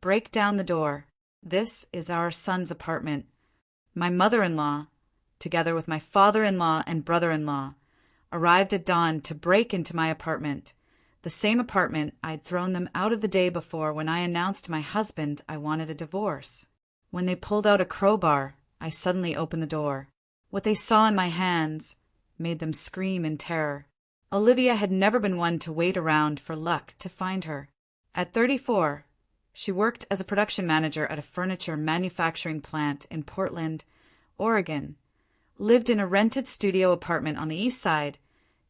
break down the door. This is our son's apartment. My mother-in-law, together with my father-in-law and brother-in-law, arrived at dawn to break into my apartment, the same apartment I'd thrown them out of the day before when I announced to my husband I wanted a divorce. When they pulled out a crowbar, I suddenly opened the door. What they saw in my hands made them scream in terror. Olivia had never been one to wait around for luck to find her. At 34, she worked as a production manager at a furniture manufacturing plant in Portland, Oregon, lived in a rented studio apartment on the east side,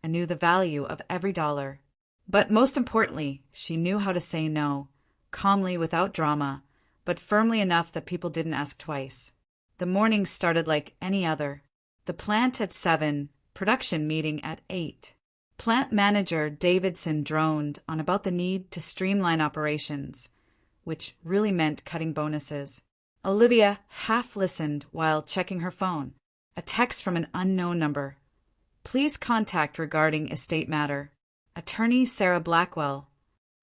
and knew the value of every dollar. But most importantly, she knew how to say no, calmly without drama, but firmly enough that people didn't ask twice. The morning started like any other. The plant at 7, production meeting at 8. Plant manager Davidson droned on about the need to streamline operations, which really meant cutting bonuses. Olivia half listened while checking her phone. A text from an unknown number. Please contact regarding estate matter. Attorney Sarah Blackwell.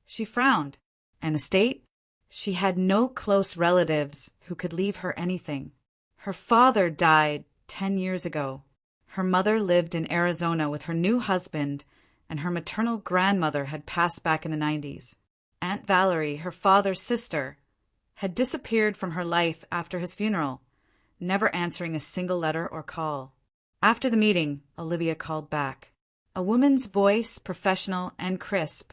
She frowned. An estate? She had no close relatives who could leave her anything. Her father died 10 years ago. Her mother lived in Arizona with her new husband, and her maternal grandmother had passed back in the 90s. Aunt Valerie, her father's sister, had disappeared from her life after his funeral, never answering a single letter or call. After the meeting, Olivia called back. A woman's voice, professional and crisp,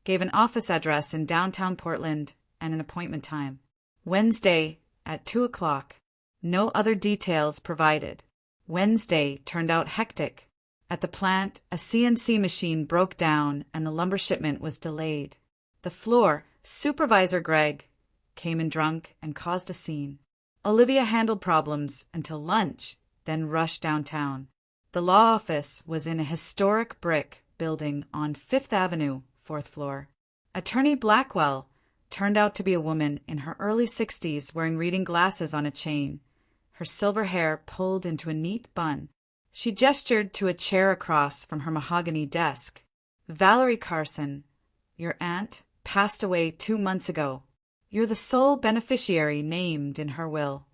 gave an office address in downtown Portland and an appointment time. Wednesday at 2 o'clock. No other details provided. Wednesday turned out hectic. At the plant, a CNC machine broke down and the lumber shipment was delayed. The floor, Supervisor Greg, came in drunk and caused a scene. Olivia handled problems until lunch, then rushed downtown. The law office was in a historic brick building on 5th Avenue, 4th floor. Attorney Blackwell turned out to be a woman in her early 60s wearing reading glasses on a chain, her silver hair pulled into a neat bun. She gestured to a chair across from her mahogany desk. Valerie Carson, your aunt passed away 2 months ago. You're the sole beneficiary named in her will.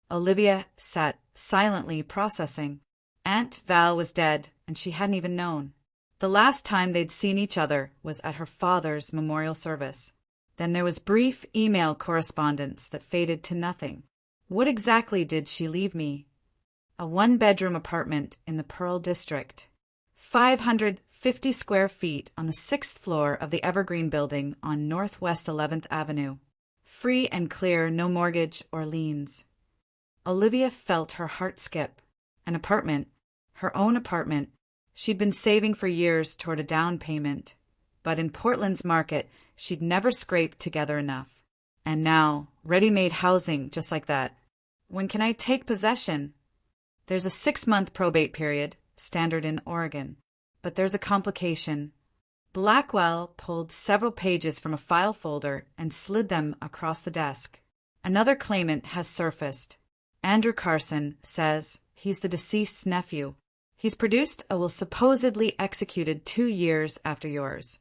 Olivia sat silently processing. Aunt Val was dead, and she hadn't even known. The last time they'd seen each other was at her father's memorial service. Then there was brief email correspondence that faded to nothing. What exactly did she leave me? A 1-bedroom apartment in the Pearl District. 550 square feet on the 6th floor of the Evergreen Building on Northwest 11th Avenue. Free and clear, no mortgage or liens. Olivia felt her heart skip. An apartment, her own apartment. She'd been saving for years toward a down payment, but in Portland's market, she'd never scraped together enough. And now, ready-made housing just like that. When can I take possession? There's a 6-month probate period, standard in Oregon. But there's a complication. Blackwell pulled several pages from a file folder and slid them across the desk. Another claimant has surfaced. Andrew Carson says he's the deceased's nephew. He's produced a will supposedly executed 2 years after yours,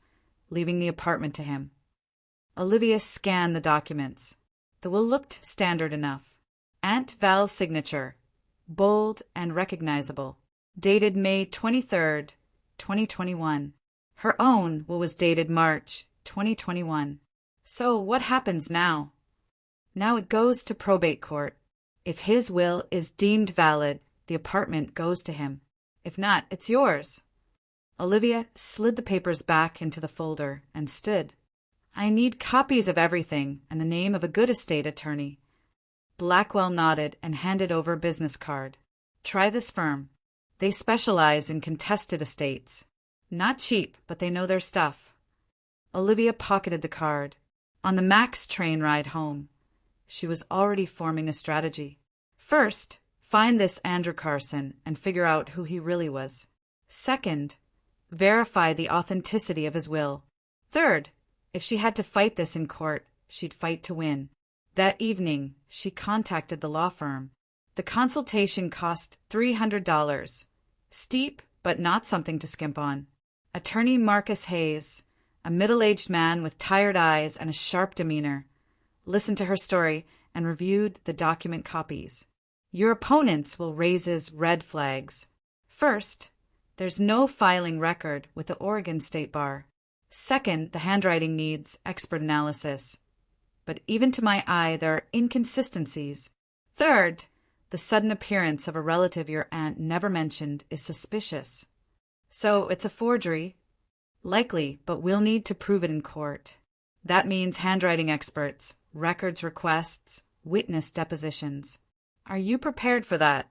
leaving the apartment to him. Olivia scanned the documents. The will looked standard enough. Aunt Val's signature, bold and recognizable, dated May 23rd, 2021. Her own will was dated March 2021. So what happens now? Now it goes to probate court. If his will is deemed valid, the apartment goes to him. If not, it's yours. Olivia slid the papers back into the folder and stood. I need copies of everything and the name of a good estate attorney. Blackwell nodded and handed over a business card. Try this firm. They specialize in contested estates. Not cheap, but they know their stuff. Olivia pocketed the card. On the Max train ride home, she was already forming a strategy. First, find this Andrew Carson and figure out who he really was. Second, verify the authenticity of his will. Third, if she had to fight this in court, she'd fight to win. That evening, she contacted the law firm. The consultation cost $300. Steep, but not something to skimp on. Attorney Marcus Hayes, a middle-aged man with tired eyes and a sharp demeanor, listened to her story, and reviewed the document copies. Your opponents will raise red flags. First, there's no filing record with the Oregon State Bar. Second, the handwriting needs expert analysis. But even to my eye, there are inconsistencies. Third, the sudden appearance of a relative your aunt never mentioned is suspicious. So it's a forgery. Likely, but we'll need to prove it in court. That means handwriting experts, records requests, witness depositions. Are you prepared for that?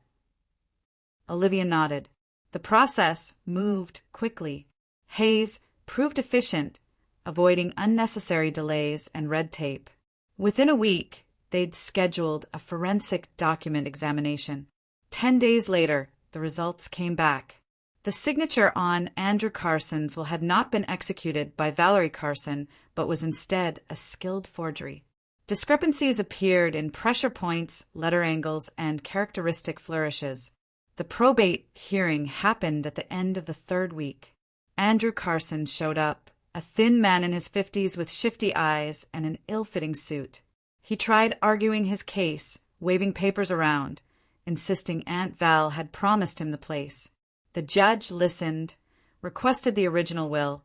Olivia nodded. The process moved quickly. Hayes proved efficient, avoiding unnecessary delays and red tape. Within a week, they'd scheduled a forensic document examination. 10 days later, the results came back. The signature on Andrew Carson's will had not been executed by Valerie Carson, but was instead a skilled forgery. Discrepancies appeared in pressure points, letter angles, and characteristic flourishes. The probate hearing happened at the end of the 3rd week. Andrew Carson showed up, a thin man in his 50s with shifty eyes and an ill-fitting suit. He tried arguing his case, waving papers around, insisting Aunt Val had promised him the place. The judge listened, requested the original will,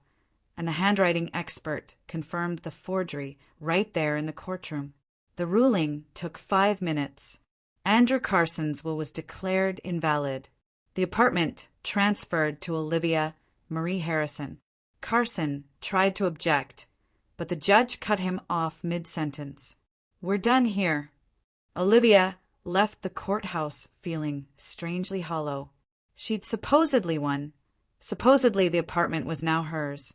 and the handwriting expert confirmed the forgery right there in the courtroom. The ruling took 5 minutes. Andrew Carson's will was declared invalid. The apartment transferred to Olivia Marie Harrison. Carson tried to object, but the judge cut him off mid-sentence. We're done here. Olivia left the courthouse feeling strangely hollow. She'd supposedly won. Supposedly the apartment was now hers,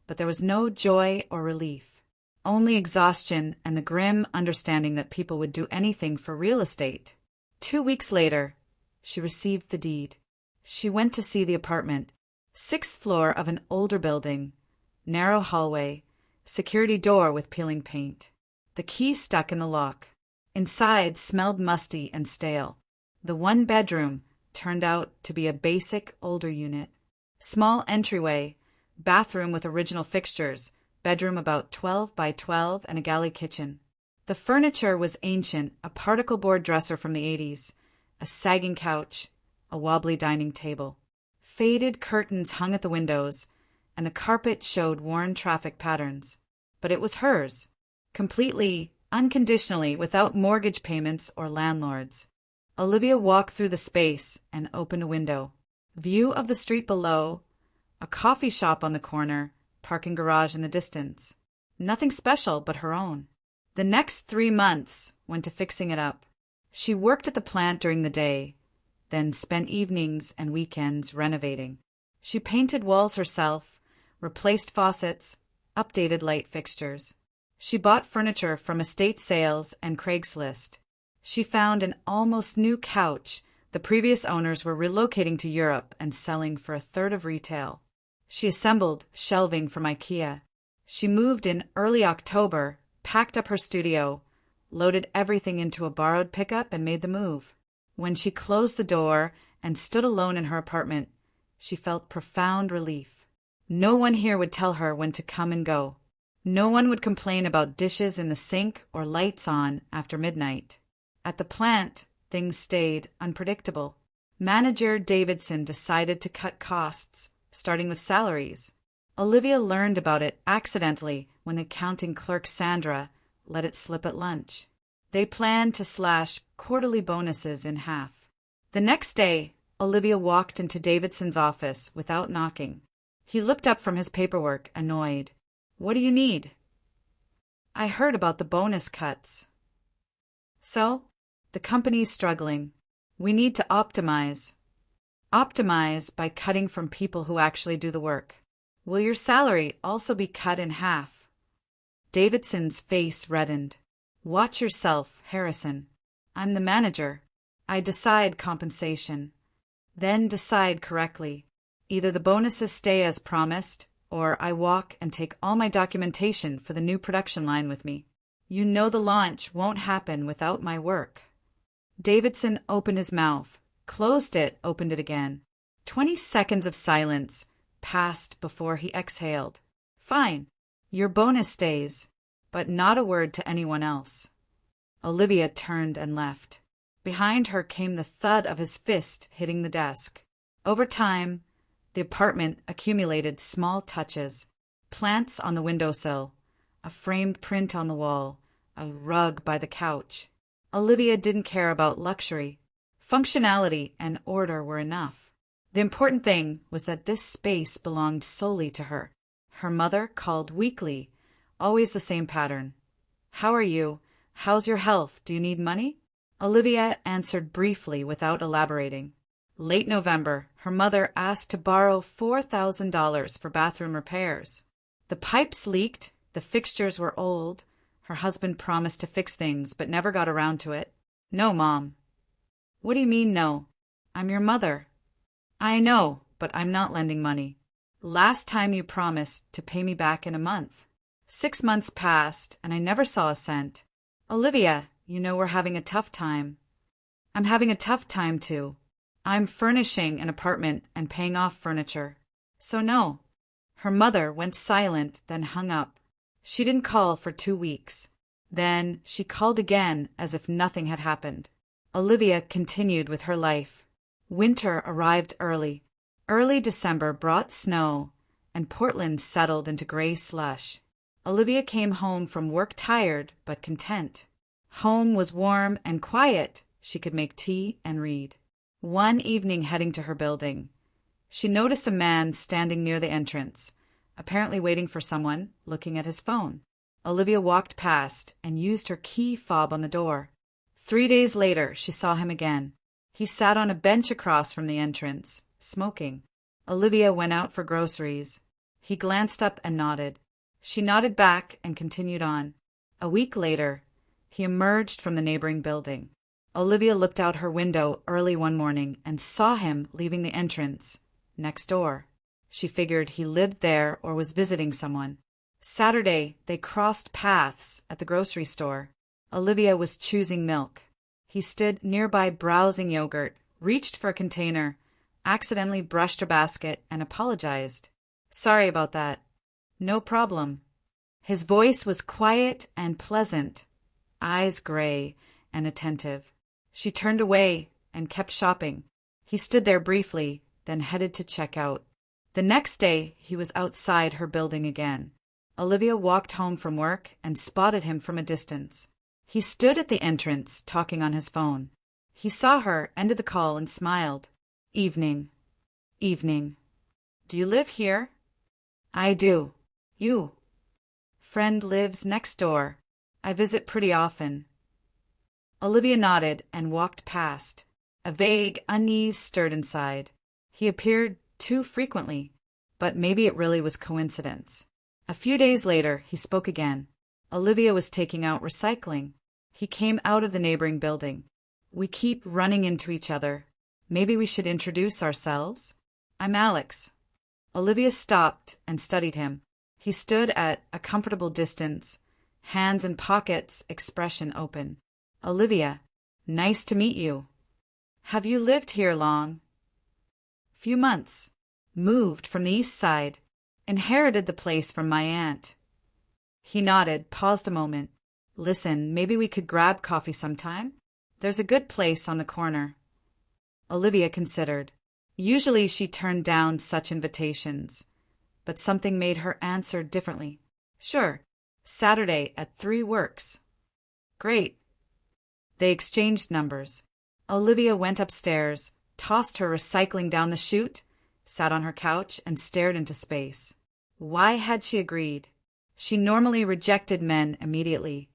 but there was no joy or relief. Only exhaustion and the grim understanding that people would do anything for real estate. 2 weeks later, she received the deed. She went to see the apartment. 6th floor of an older building. Narrow hallway. Security door with peeling paint. The key stuck in the lock. Inside smelled musty and stale. The 1 bedroom turned out to be a basic older unit. Small entryway, bathroom with original fixtures, bedroom about 12 by 12 and a galley kitchen. The furniture was ancient, a particle board dresser from the 80s, a sagging couch, a wobbly dining table. Faded curtains hung at the windows, and the carpet showed worn traffic patterns. But it was hers, completely, unconditionally, without mortgage payments or landlords. Olivia walked through the space and opened a window. View of the street below, a coffee shop on the corner, parking garage in the distance. Nothing special but her own. The next 3 months went to fixing it up. She worked at the plant during the day, then spent evenings and weekends renovating. She painted walls herself, replaced faucets, updated light fixtures. She bought furniture from estate sales and Craigslist. She found an almost new couch the previous owners were relocating to Europe and selling for 1/3 of retail. She assembled shelving from IKEA. She moved in early October, packed up her studio, loaded everything into a borrowed pickup, and made the move. When she closed the door and stood alone in her apartment, she felt profound relief. No one here would tell her when to come and go. No one would complain about dishes in the sink or lights on after midnight. At the plant, things stayed unpredictable. Manager Davidson decided to cut costs, starting with salaries. Olivia learned about it accidentally when the accounting clerk Sandra let it slip at lunch. They planned to slash quarterly bonuses in half. The next day, Olivia walked into Davidson's office without knocking. He looked up from his paperwork, annoyed. "What do you need?" "I heard about the bonus cuts." "So? The company's struggling. We need to optimize. Optimize by cutting from people who actually do the work. Will your salary also be cut in half?" Davidson's face reddened. "Watch yourself, Harrison. I'm the manager. I decide compensation. Then decide correctly. Either the bonuses stay as promised, or I walk and take all my documentation for the new production line with me. You know the launch won't happen without my work." Davidson opened his mouth, closed it, opened it again. 20 seconds of silence passed before he exhaled. "Fine. Your bonus stays. but not a word to anyone else. Olivia turned and left. Behind her came the thud of his fist hitting the desk. Over time, the apartment accumulated small touches. Plants on the windowsill, a framed print on the wall, a rug by the couch. Olivia didn't care about luxury. Functionality and order were enough. The important thing was that this space belonged solely to her. Her mother called weekly, always the same pattern. "How are you? How's your health? Do you need money?" Olivia answered briefly without elaborating. Late November, her mother asked to borrow $4,000 for bathroom repairs. The pipes leaked, the fixtures were old. Her husband promised to fix things, but never got around to it. "No, Mom." "What do you mean, no? I'm your mother." "I know, but I'm not lending money. Last time you promised to pay me back in a month. 6 months passed, and I never saw a cent. Olivia, you know we're having a tough time." "I'm having a tough time, too. I'm furnishing an apartment and paying off furniture. So no." Her mother went silent, then hung up. She didn't call for 2 weeks. Then she called again as if nothing had happened. Olivia continued with her life. Winter arrived early. Early December brought snow, and Portland settled into gray slush. Olivia came home from work tired but content. Home was warm and quiet. She could make tea and read. One evening, heading to her building, she noticed a man standing near the entrance, apparently waiting for someone, looking at his phone. Olivia walked past and used her key fob on the door. 3 days later, she saw him again. He sat on a bench across from the entrance, smoking. Olivia went out for groceries. He glanced up and nodded. She nodded back and continued on. A week later, he emerged from the neighboring building. Olivia looked out her window early one morning and saw him leaving the entrance, next door. She figured he lived there or was visiting someone. Saturday, they crossed paths at the grocery store. Olivia was choosing milk. He stood nearby browsing yogurt, reached for a container, accidentally brushed her basket, and apologized. "Sorry about that." "No problem." His voice was quiet and pleasant, eyes gray and attentive. She turned away and kept shopping. He stood there briefly, then headed to check out. The next day, he was outside her building again. Olivia walked home from work and spotted him from a distance. He stood at the entrance, talking on his phone. He saw her, ended the call, and smiled. "Evening." "Evening. Do you live here?" "I do. You?" "Friend lives next door. I visit pretty often." Olivia nodded and walked past. A vague unease stirred inside. He appeared too frequently, but maybe it really was coincidence. A few days later, he spoke again. Olivia was taking out recycling. He came out of the neighboring building. "We keep running into each other. Maybe we should introduce ourselves." "I'm Alex." Olivia stopped and studied him. He stood at a comfortable distance, hands in pockets, expression open. "Olivia, nice to meet you. Have you lived here long?" "Few months. Moved from the east side. Inherited the place from my aunt." He nodded, paused a moment. "Listen, maybe we could grab coffee sometime? There's a good place on the corner." Olivia considered. Usually she turned down such invitations, but something made her answer differently. "Sure. Saturday at 3 works." "Great." They exchanged numbers. Olivia went upstairs, tossed her recycling down the chute, sat on her couch, and stared into space. Why had she agreed? She normally rejected men immediately,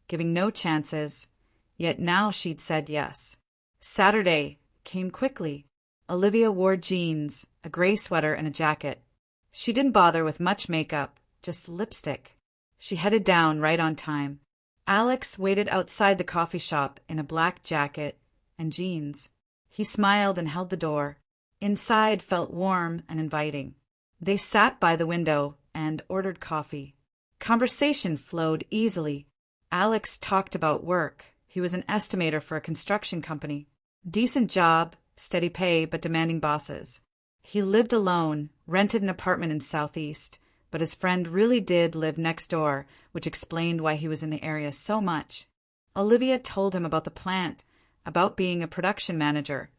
giving no chances, yet now she'd said yes. Saturday came quickly. Olivia wore jeans, a gray sweater, and a jacket. She didn't bother with much makeup, just lipstick. She headed down right on time. Alex waited outside the coffee shop in a black jacket and jeans. He smiled and held the door. Inside felt warm and inviting. They sat by the window and ordered coffee. Conversation flowed easily. Alex talked about work. He was an estimator for a construction company. Decent job, steady pay, but demanding bosses. He lived alone, rented an apartment in Southeast, but his friend really did live next door, which explained why he was in the area so much. Olivia told him about the plant, about being a production manager,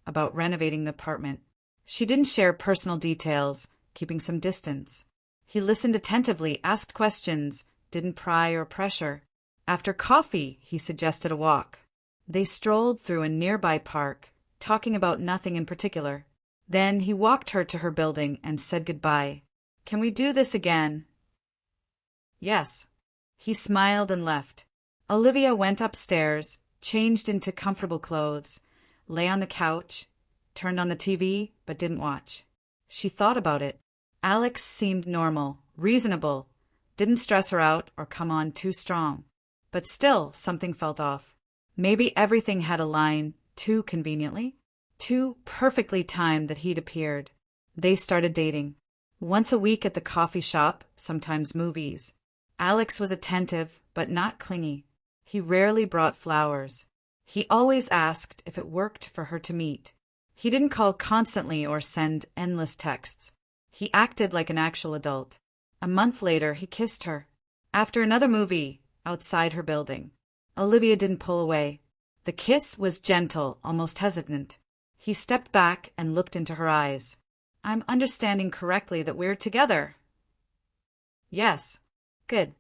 about renovating the apartment. She didn't share personal details, keeping some distance. He listened attentively, asked questions, didn't pry or pressure. After coffee, he suggested a walk. They strolled through a nearby park, talking about nothing in particular. Then he walked her to her building and said goodbye. "Can we do this again?" "Yes." He smiled and left. Olivia went upstairs, changed into comfortable clothes, lay on the couch, turned on the TV, but didn't watch. She thought about it. Alex seemed normal, reasonable, didn't stress her out or come on too strong. But still, something felt off. Maybe everything had aligned too conveniently, too perfectly timed that he'd appeared. They started dating. Once a week at the coffee shop, sometimes movies. Alex was attentive, but not clingy. He rarely brought flowers. He always asked if it worked for her to meet. He didn't call constantly or send endless texts. He acted like an actual adult. A month later, he kissed her. After another movie, outside her building. Olivia didn't pull away. The kiss was gentle, almost hesitant. He stepped back and looked into her eyes. "I'm understanding correctly that we're together?" "Yes." "Good."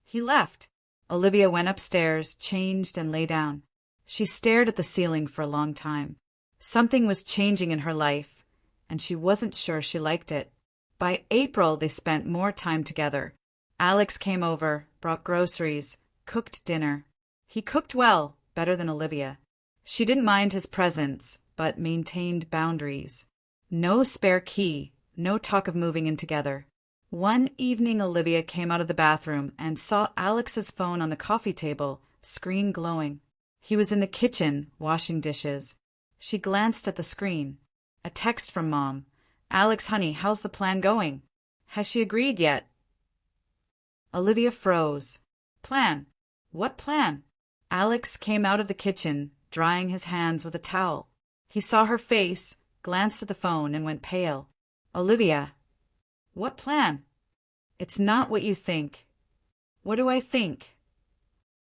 He left. Olivia went upstairs, changed, and lay down. She stared at the ceiling for a long time. Something was changing in her life, and she wasn't sure she liked it. By April, they spent more time together. Alex came over, brought groceries, cooked dinner. He cooked well, better than Olivia. She didn't mind his presence, but maintained boundaries. No spare key, no talk of moving in together. One evening, Olivia came out of the bathroom and saw Alex's phone on the coffee table, screen glowing. He was in the kitchen, washing dishes. She glanced at the screen. A text from Mom. "Alex, honey, how's the plan going? Has she agreed yet?" Olivia froze. "Plan? What plan?" Alex came out of the kitchen, drying his hands with a towel. He saw her face, glanced at the phone, and went pale. "Olivia." "What plan?" "It's not what you think." "What do I think?"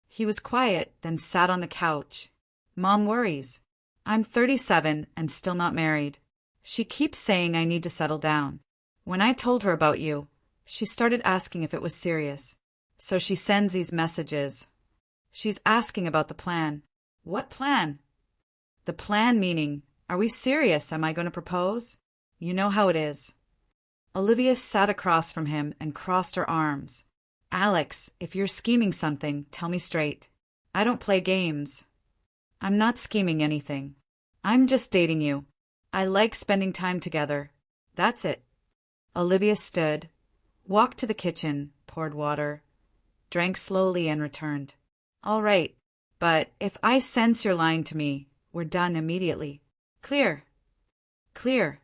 He was quiet, then sat on the couch. "Mom worries. I'm 37 and still not married. She keeps saying I need to settle down. When I told her about you, she started asking if it was serious. So she sends these messages. She's asking about the plan." "What plan?" "The plan meaning, are we serious? Am I going to propose? You know how it is." Olivia sat across from him and crossed her arms. "Alex, if you're scheming something, tell me straight. I don't play games." "I'm not scheming anything. I'm just dating you. I like spending time together. That's it." Olivia stood, walked to the kitchen, poured water, drank slowly and returned. "All right, but if I sense you're lying to me, we're done immediately. Clear?" "Clear."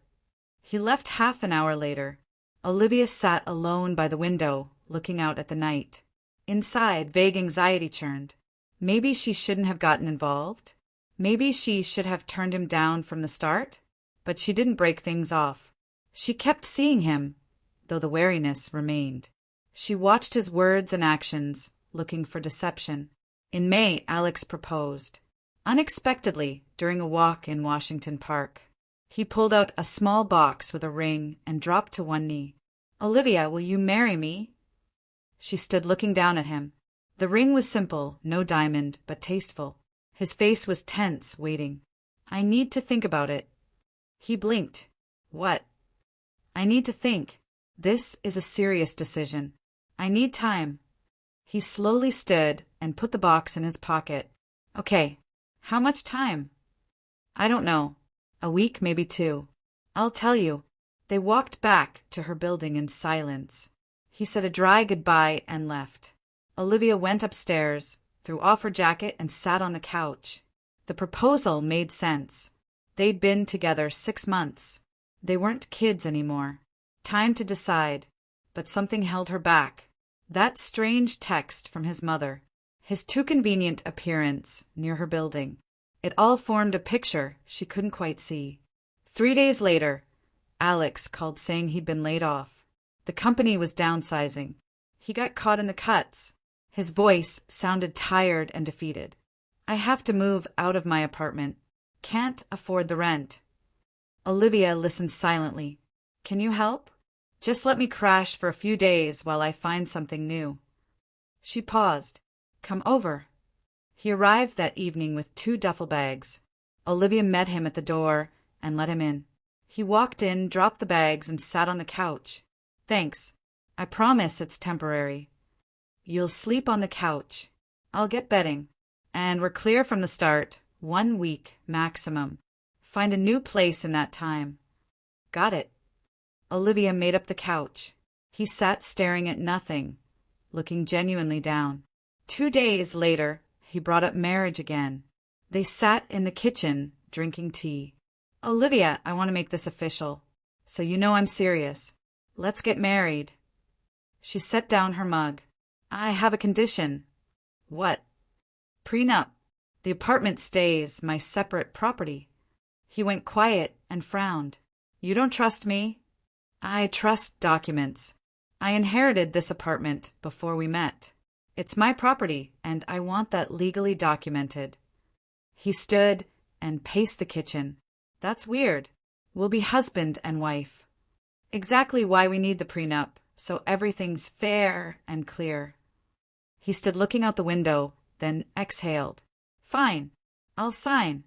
He left half an hour later. Olivia sat alone by the window, looking out at the night. Inside, vague anxiety churned. Maybe she shouldn't have gotten involved. Maybe she should have turned him down from the start. But she didn't break things off. She kept seeing him, though the wariness remained. She watched his words and actions, looking for deception. In May, Alex proposed. Unexpectedly, during a walk in Washington Park. He pulled out a small box with a ring and dropped to one knee. "Olivia, will you marry me?" She stood looking down at him. The ring was simple, no diamond, but tasteful. His face was tense, waiting. "I need to think about it." He blinked. "What?" "I need to think. This is a serious decision. I need time." He slowly stood and put the box in his pocket. "Okay, how much time?" "I don't know. A week, maybe 2. I'll tell you." They walked back to her building in silence. He said a dry goodbye and left. Olivia went upstairs, threw off her jacket, and sat on the couch. The proposal made sense. They'd been together 6 months. They weren't kids anymore. Time to decide. But something held her back. That strange text from his mother. His too convenient appearance near her building. It all formed a picture she couldn't quite see. 3 days later, Alex called saying he'd been laid off. The company was downsizing. He got caught in the cuts. His voice sounded tired and defeated. I have to move out of my apartment. Can't afford the rent. Olivia listened silently. Can you help? Just let me crash for a few days while I find something new. She paused. Come over. He arrived that evening with 2 duffel bags. Olivia met him at the door and let him in. He walked in, dropped the bags, and sat on the couch. Thanks. I promise it's temporary. You'll sleep on the couch. I'll get bedding. And we're clear from the start. 1 week maximum. Find a new place in that time. Got it. Olivia made up the couch. He sat staring at nothing, looking genuinely down. 2 days later, he brought up marriage again. They sat in the kitchen, drinking tea. Olivia, I want to make this official, so you know I'm serious. Let's get married. She set down her mug. I have a condition. What? Prenup. The apartment stays my separate property. He went quiet and frowned. You don't trust me? I trust documents. I inherited this apartment before we met. It's my property, and I want that legally documented. He stood and paced the kitchen. That's weird. We'll be husband and wife. Exactly why we need the prenup, so everything's fair and clear. He stood looking out the window, then exhaled. Fine, I'll sign.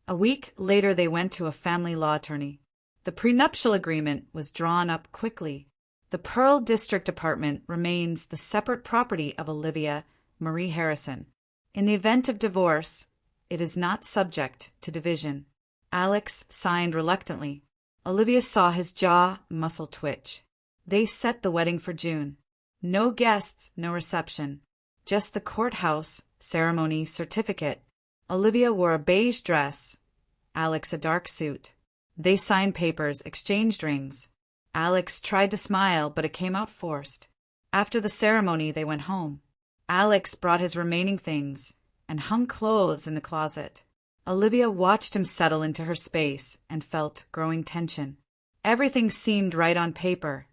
A week later they went to a family law attorney. The prenuptial agreement was drawn up quickly. The Pearl District apartment remains the separate property of Olivia Marie Harrison. In the event of divorce, it is not subject to division. Alex signed reluctantly. Olivia saw his jaw muscle twitch. They set the wedding for June. No guests, no reception. Just the courthouse ceremony certificate. Olivia wore a beige dress, Alex a dark suit. They signed papers, exchanged rings. Alex tried to smile, but it came out forced. After the ceremony, they went home. Alex brought his remaining things and hung clothes in the closet. Olivia watched him settle into her space and felt growing tension. Everything seemed right on paper.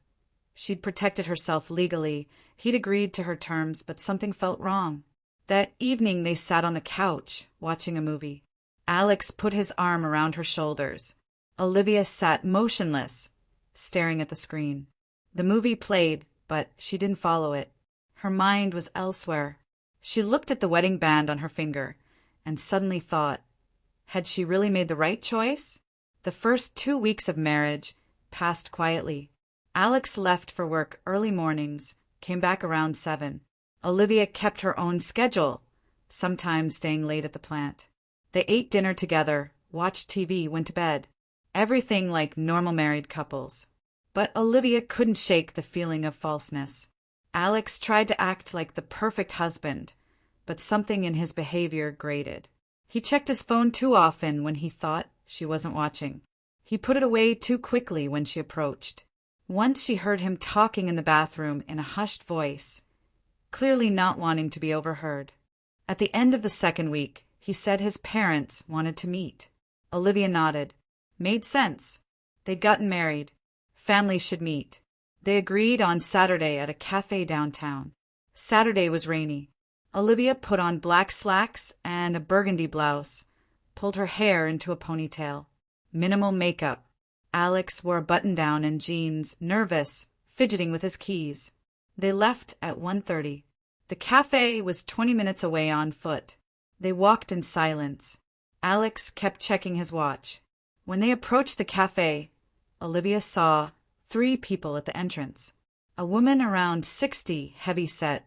She'd protected herself legally. He'd agreed to her terms, but something felt wrong. That evening they sat on the couch, watching a movie. Alex put his arm around her shoulders. Olivia sat motionless, staring at the screen. The movie played, but she didn't follow it. Her mind was elsewhere. She looked at the wedding band on her finger and suddenly thought, had she really made the right choice? The first 2 weeks of marriage passed quietly. Alex left for work early mornings, came back around 7. Olivia kept her own schedule, sometimes staying late at the plant. They ate dinner together, watched TV, went to bed. Everything like normal married couples. But Olivia couldn't shake the feeling of falseness. Alex tried to act like the perfect husband, but something in his behavior grated. He checked his phone too often when he thought she wasn't watching. He put it away too quickly when she approached. Once she heard him talking in the bathroom in a hushed voice, clearly not wanting to be overheard. At the end of the second week, he said his parents wanted to meet. Olivia nodded. Made sense. They'd gotten married. Families should meet. They agreed on Saturday at a cafe downtown. Saturday was rainy. Olivia put on black slacks and a burgundy blouse, pulled her hair into a ponytail. Minimal makeup. Alex wore a button-down and jeans, nervous, fidgeting with his keys. They left at 1:30. The cafe was 20 minutes away on foot. They walked in silence. Alex kept checking his watch. When they approached the cafe, Olivia saw 3 people at the entrance. A woman around 60, heavy-set,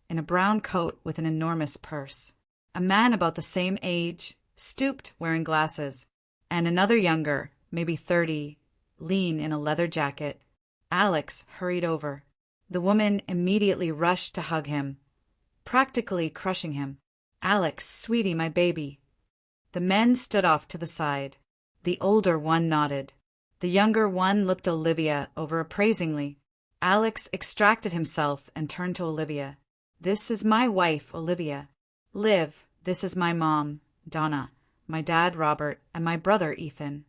in a brown coat with an enormous purse. A man about the same age, stooped, wearing glasses. And another younger, maybe 30, lean in a leather jacket. Alex hurried over. The woman immediately rushed to hug him, practically crushing him. Alex, sweetie, my baby. The men stood off to the side. The older one nodded. The younger one looked Olivia over appraisingly. Alex extracted himself and turned to Olivia. This is my wife, Olivia. Liv, this is my mom, Donna, my dad, Robert, and my brother, Ethan.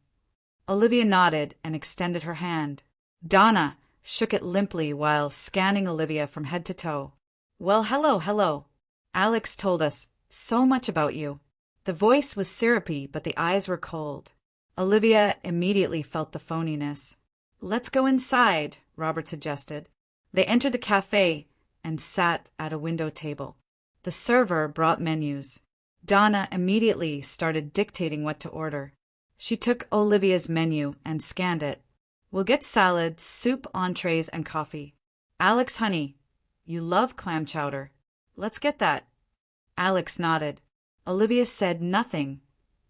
Olivia nodded and extended her hand. Donna, shook it limply while scanning Olivia from head to toe. "Well, hello. Alex told us so much about you." The voice was syrupy, but the eyes were cold. Olivia immediately felt the phoniness. "Let's go inside," Robert suggested. They entered the cafe and sat at a window table. The server brought menus. Donna immediately started dictating what to order. She took Olivia's menu and scanned it. "We'll get salad, soup, entrees, and coffee." "Alex, honey, you love clam chowder. Let's get that." Alex nodded. Olivia said nothing,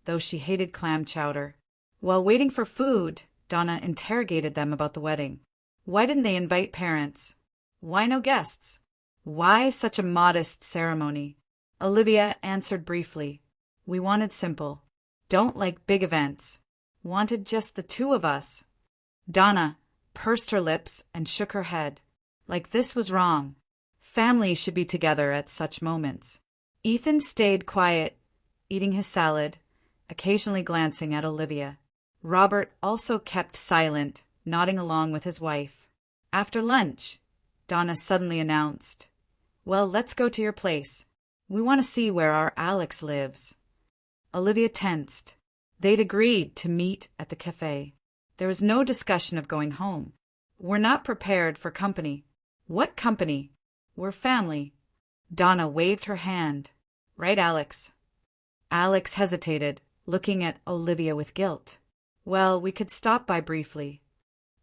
though she hated clam chowder. While waiting for food, Donna interrogated them about the wedding. Why didn't they invite parents? Why no guests? Why such a modest ceremony? Olivia answered briefly. "We wanted simple. Don't like big events. Wanted just the two of us." Donna pursed her lips and shook her head. Like this was wrong. Families should be together at such moments. Ethan stayed quiet, eating his salad, occasionally glancing at Olivia. Robert also kept silent, nodding along with his wife. After lunch, Donna suddenly announced, "Well, let's go to your place. We want to see where our Alex lives." Olivia tensed. They'd agreed to meet at the cafe. There was no discussion of going home. "We're not prepared for company." "What company? We're family." Donna waved her hand. "Right, Alex." Alex hesitated, looking at Olivia with guilt. "Well, we could stop by briefly."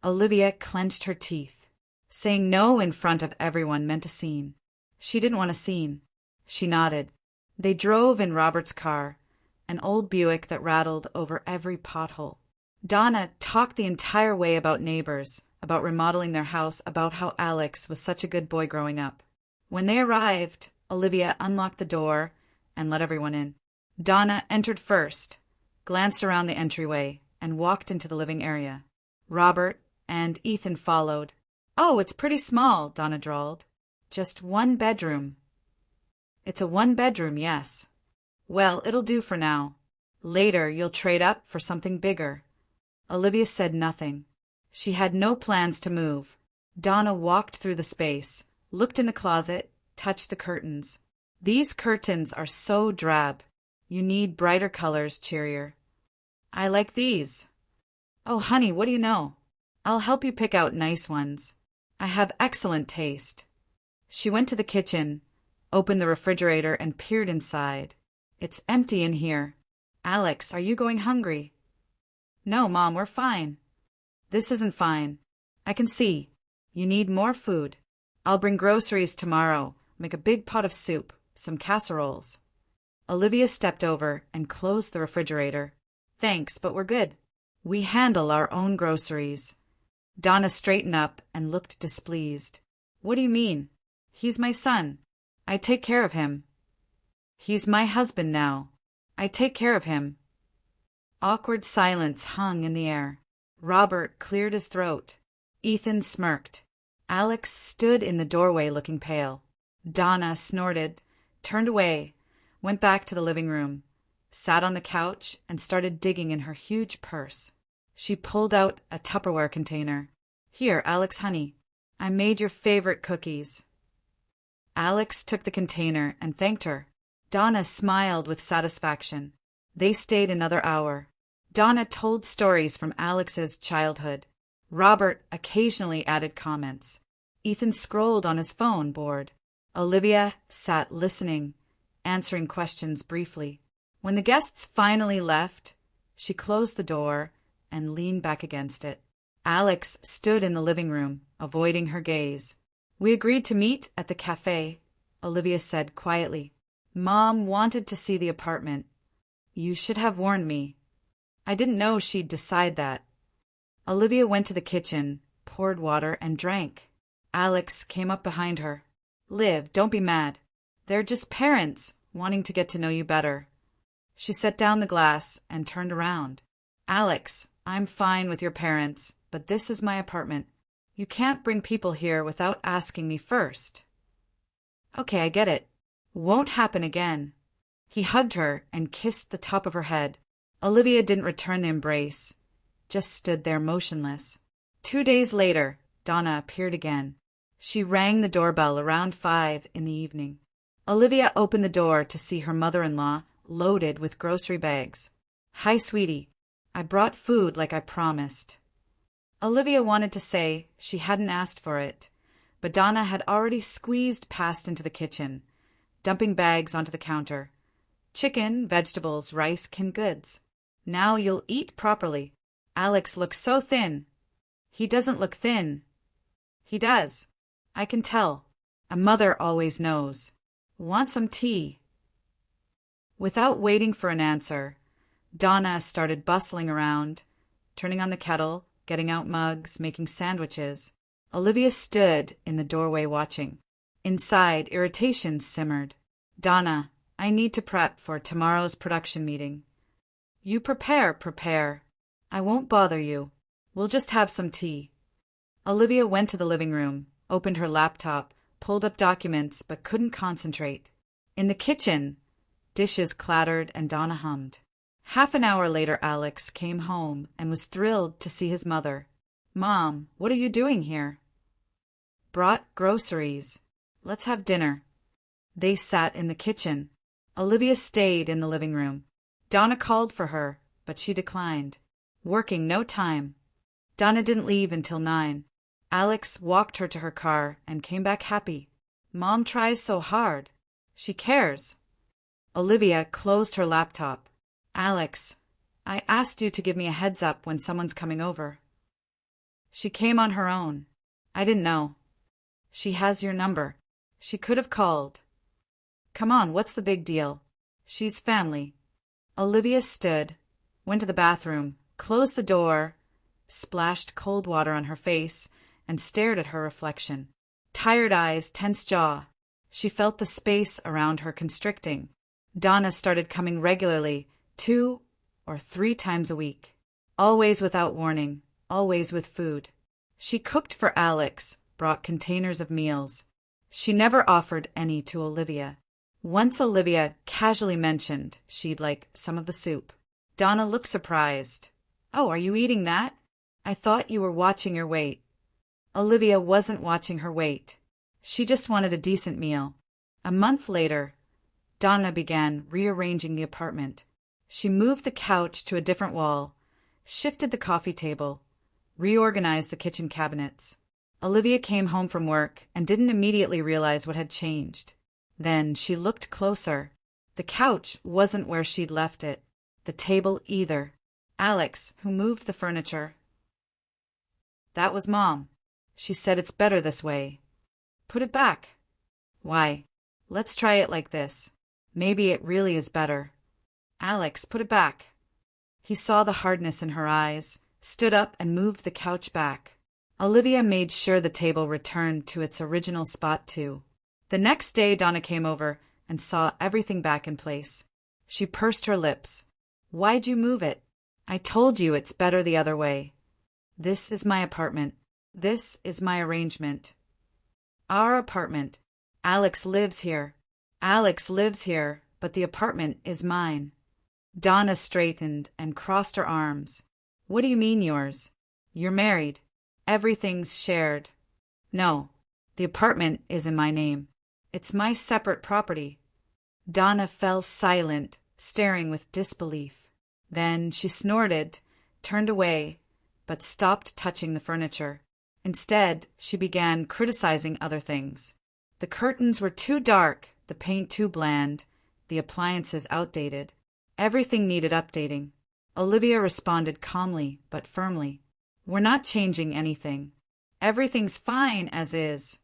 Olivia clenched her teeth. Saying no in front of everyone meant a scene. She didn't want a scene. She nodded. They drove in Robert's car, an old Buick that rattled over every pothole. Donna talked the entire way about neighbors, about remodeling their house, about how Alex was such a good boy growing up. When they arrived, Olivia unlocked the door and let everyone in. Donna entered first, glanced around the entryway, and walked into the living area. Robert and Ethan followed. "Oh, it's pretty small," Donna drawled. "Just one bedroom." "It's a one-bedroom, yes." "Well, it'll do for now. Later you'll trade up for something bigger." Olivia said nothing. She had no plans to move. Donna walked through the space, looked in the closet, touched the curtains. "These curtains are so drab. You need brighter colors, cheerier." "I like these." "Oh, honey, what do you know? I'll help you pick out nice ones. I have excellent taste." She went to the kitchen, opened the refrigerator, and peered inside. "It's empty in here. Alex, are you going hungry?" "No, Mom, we're fine." "This isn't fine. I can see. You need more food. I'll bring groceries tomorrow. Make a big pot of soup, some casseroles." Olivia stepped over and closed the refrigerator. "Thanks, but we're good. We handle our own groceries." Donna straightened up and looked displeased. "What do you mean? He's my son. I take care of him." "He's my husband now. I take care of him." Awkward silence hung in the air. Robert cleared his throat. Ethan smirked. Alex stood in the doorway looking pale. Donna snorted, turned away, went back to the living room, sat on the couch, and started digging in her huge purse. She pulled out a Tupperware container. "Here, Alex, honey. I made your favorite cookies." Alex took the container and thanked her. Donna smiled with satisfaction. They stayed another hour. Donna told stories from Alex's childhood. Robert occasionally added comments. Ethan scrolled on his phone, bored. Olivia sat listening, answering questions briefly. When the guests finally left, she closed the door and leaned back against it. Alex stood in the living room, avoiding her gaze. "We agreed to meet at the cafe," Olivia said quietly. "Mom wanted to see the apartment. You should have warned me. I didn't know she'd decide that." Olivia went to the kitchen, poured water, and drank. Alex came up behind her. "Liv, don't be mad. They're just parents wanting to get to know you better." She set down the glass and turned around. "Alex, I'm fine with your parents, but this is my apartment. You can't bring people here without asking me first." "Okay, I get it. Won't happen again." He hugged her and kissed the top of her head. Olivia didn't return the embrace, just stood there motionless. 2 days later, Donna appeared again. She rang the doorbell around 5 in the evening. Olivia opened the door to see her mother-in-law loaded with grocery bags. "Hi, sweetie. I brought food like I promised." Olivia wanted to say she hadn't asked for it, but Donna had already squeezed past into the kitchen, dumping bags onto the counter. "Chicken, vegetables, rice, canned goods. Now you'll eat properly. Alex looks so thin." "He doesn't look thin." "He does. I can tell. A mother always knows. Want some tea?" Without waiting for an answer, Donna started bustling around, turning on the kettle, getting out mugs, making sandwiches. Olivia stood in the doorway watching. Inside, irritation simmered. "Donna, I need to prep for tomorrow's production meeting." "You prepare. I won't bother you. We'll just have some tea." Olivia went to the living room, opened her laptop, pulled up documents, but couldn't concentrate. In the kitchen, dishes clattered and Donna hummed. Half an hour later, Alex came home and was thrilled to see his mother. "Mom, what are you doing here?" "Brought groceries. Let's have dinner." They sat in the kitchen. Olivia stayed in the living room. Donna called for her, but she declined. Working no time. Donna didn't leave until 9. Alex walked her to her car and came back happy. "Mom tries so hard. She cares." Olivia closed her laptop. "Alex, I asked you to give me a heads up when someone's coming over." "She came on her own. I didn't know." "She has your number. She could have called." "Come on, what's the big deal? She's family." Olivia stood, went to the bathroom, closed the door, splashed cold water on her face, and stared at her reflection. Tired eyes, tense jaw. She felt the space around her constricting. Donna started coming regularly, 2 or 3 times a week. Always without warning, always with food. She cooked for Alex, brought containers of meals. She never offered any to Olivia. Once Olivia casually mentioned she'd like some of the soup. Donna looked surprised. "Oh, are you eating that? I thought you were watching your weight." Olivia wasn't watching her weight. She just wanted a decent meal. A month later, Donna began rearranging the apartment. She moved the couch to a different wall, shifted the coffee table, reorganized the kitchen cabinets. Olivia came home from work and didn't immediately realize what had changed. Then she looked closer. The couch wasn't where she'd left it. The table either. Alex, who moved the furniture. "That was Mom. She said it's better this way." "Put it back." "Why? Let's try it like this. Maybe it really is better." "Alex, put it back." He saw the hardness in her eyes, stood up and moved the couch back. Olivia made sure the table returned to its original spot too. The next day Donna came over and saw everything back in place. She pursed her lips. "Why'd you move it? I told you it's better the other way. This is my apartment. This is my arrangement. Our apartment. Alex lives here. Alex lives here, but the apartment is mine." Donna straightened and crossed her arms. "What do you mean yours? You're married. Everything's shared." "No, the apartment is in my name. It's my separate property." Donna fell silent, staring with disbelief. Then she snorted, turned away, but stopped touching the furniture. Instead, she began criticizing other things. The curtains were too dark, the paint too bland, the appliances outdated. Everything needed updating. Olivia responded calmly but firmly. "We're not changing anything. Everything's fine as is."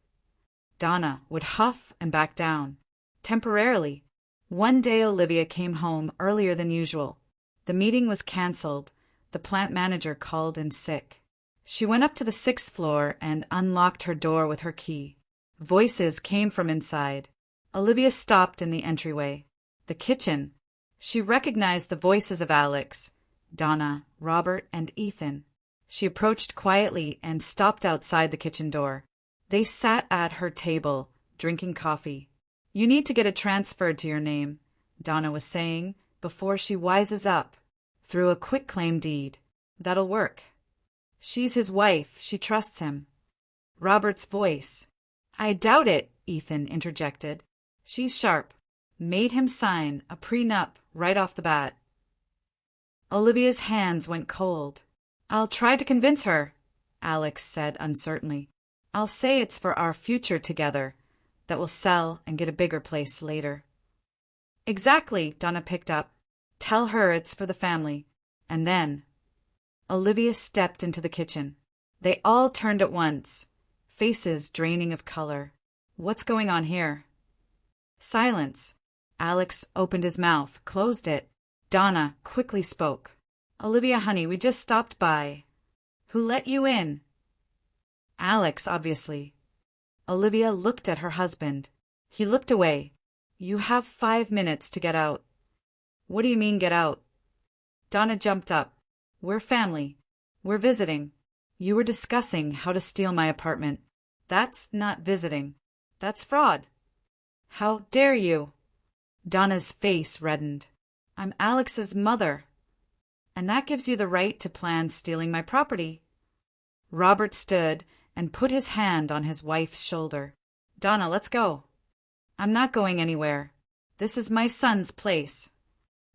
Donna would huff and back down. Temporarily. One day Olivia came home earlier than usual. The meeting was canceled. The plant manager called in sick. She went up to the 6th floor and unlocked her door with her key. Voices came from inside. Olivia stopped in the entryway. The kitchen. She recognized the voices of Alex, Donna, Robert, and Ethan. She approached quietly and stopped outside the kitchen door. They sat at her table, drinking coffee. "You need to get it transferred to your name," Donna was saying, "before she wises up. Through a quitclaim deed. That'll work. She's his wife. She trusts him." Robert's voice. I doubt it, Ethan interjected. She's sharp. Made him sign a prenup right off the bat. Olivia's hands went cold. I'll try to convince her, Alex said uncertainly. I'll say it's for our future together, that we'll sell and get a bigger place later. Exactly, Donna picked up. Tell her it's for the family. And then Olivia stepped into the kitchen. They all turned at once, faces draining of color. What's going on here? Silence. Alex opened his mouth, closed it. Donna quickly spoke. Olivia, honey, we just stopped by. Who let you in? Alex, obviously. Olivia looked at her husband. He looked away. You have 5 minutes to get out. What do you mean, get out? Donna jumped up. We're family. We're visiting. You were discussing how to steal my apartment. That's not visiting. That's fraud. How dare you? Donna's face reddened. I'm Alex's mother. And that gives you the right to plan stealing my property. Robert stood and put his hand on his wife's shoulder. Donna, let's go. I'm not going anywhere. This is my son's place.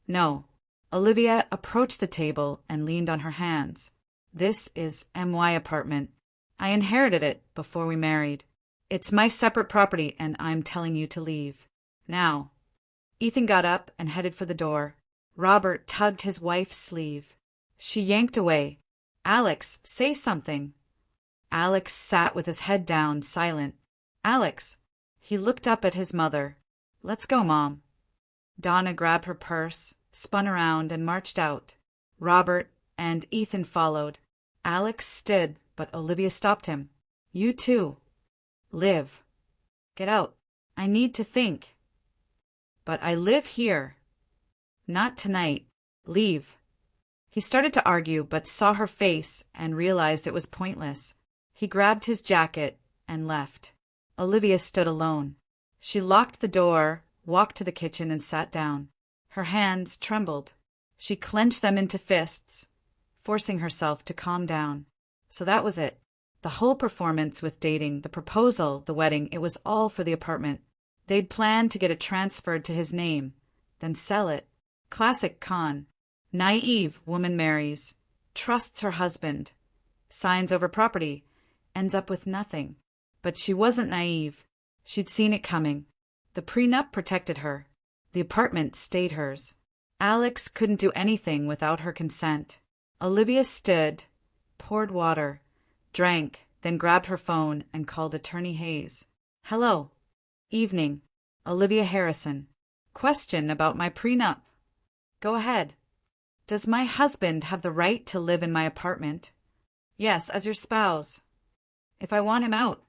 No. Olivia approached the table and leaned on her hands. This is MY apartment. I inherited it before we married. It's my separate property and I'm telling you to leave. Now. Ethan got up and headed for the door. Robert tugged his wife's sleeve. She yanked away. Alex, say something. Alex sat with his head down, silent. Alex. He looked up at his mother. Let's go, Mom. Donna grabbed her purse, spun around, and marched out. Robert and Ethan followed. Alex stood, but Olivia stopped him. You too. Live. Get out. I need to think. But I live here. Not tonight. Leave. He started to argue, but saw her face and realized it was pointless. He grabbed his jacket and left. Olivia stood alone. She locked the door, walked to the kitchen, and sat down. Her hands trembled. She clenched them into fists, forcing herself to calm down. So that was it. The whole performance with dating, the proposal, the wedding, it was all for the apartment. They'd planned to get it transferred to his name, then sell it. Classic con. Naive woman marries, trusts her husband, signs over property, ends up with nothing. But she wasn't naive. She'd seen it coming. The prenup protected her. The apartment stayed hers. Alex couldn't do anything without her consent. Olivia stood, poured water, drank, then grabbed her phone and called Attorney Hayes. Hello. Evening. Olivia Harrison. Question about my prenup. Go ahead. Does my husband have the right to live in my apartment? Yes, as your spouse. If I want him out.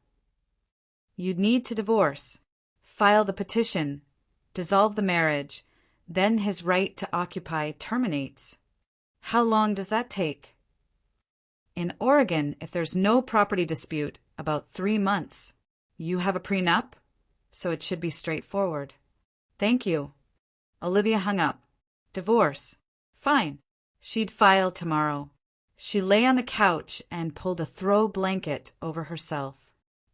You'd need to divorce, file the petition, dissolve the marriage, then his right to occupy terminates. How long does that take? In Oregon, if there's no property dispute, about 3 months. You have a prenup, so it should be straightforward. Thank you. Olivia hung up. Divorce. Fine. She'd file tomorrow. She lay on the couch and pulled a throw blanket over herself.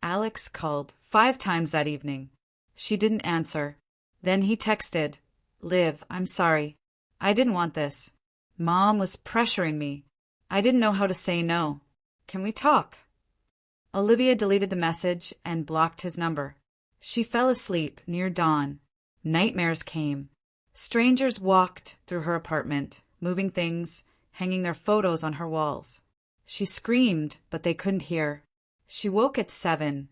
Alex called 5 times that evening. She didn't answer. Then he texted, Liv, I'm sorry. I didn't want this. Mom was pressuring me. I didn't know how to say no. Can we talk? Olivia deleted the message and blocked his number. She fell asleep near dawn. Nightmares came. Strangers walked through her apartment, moving things, hanging their photos on her walls. She screamed, but they couldn't hear. She woke at 7,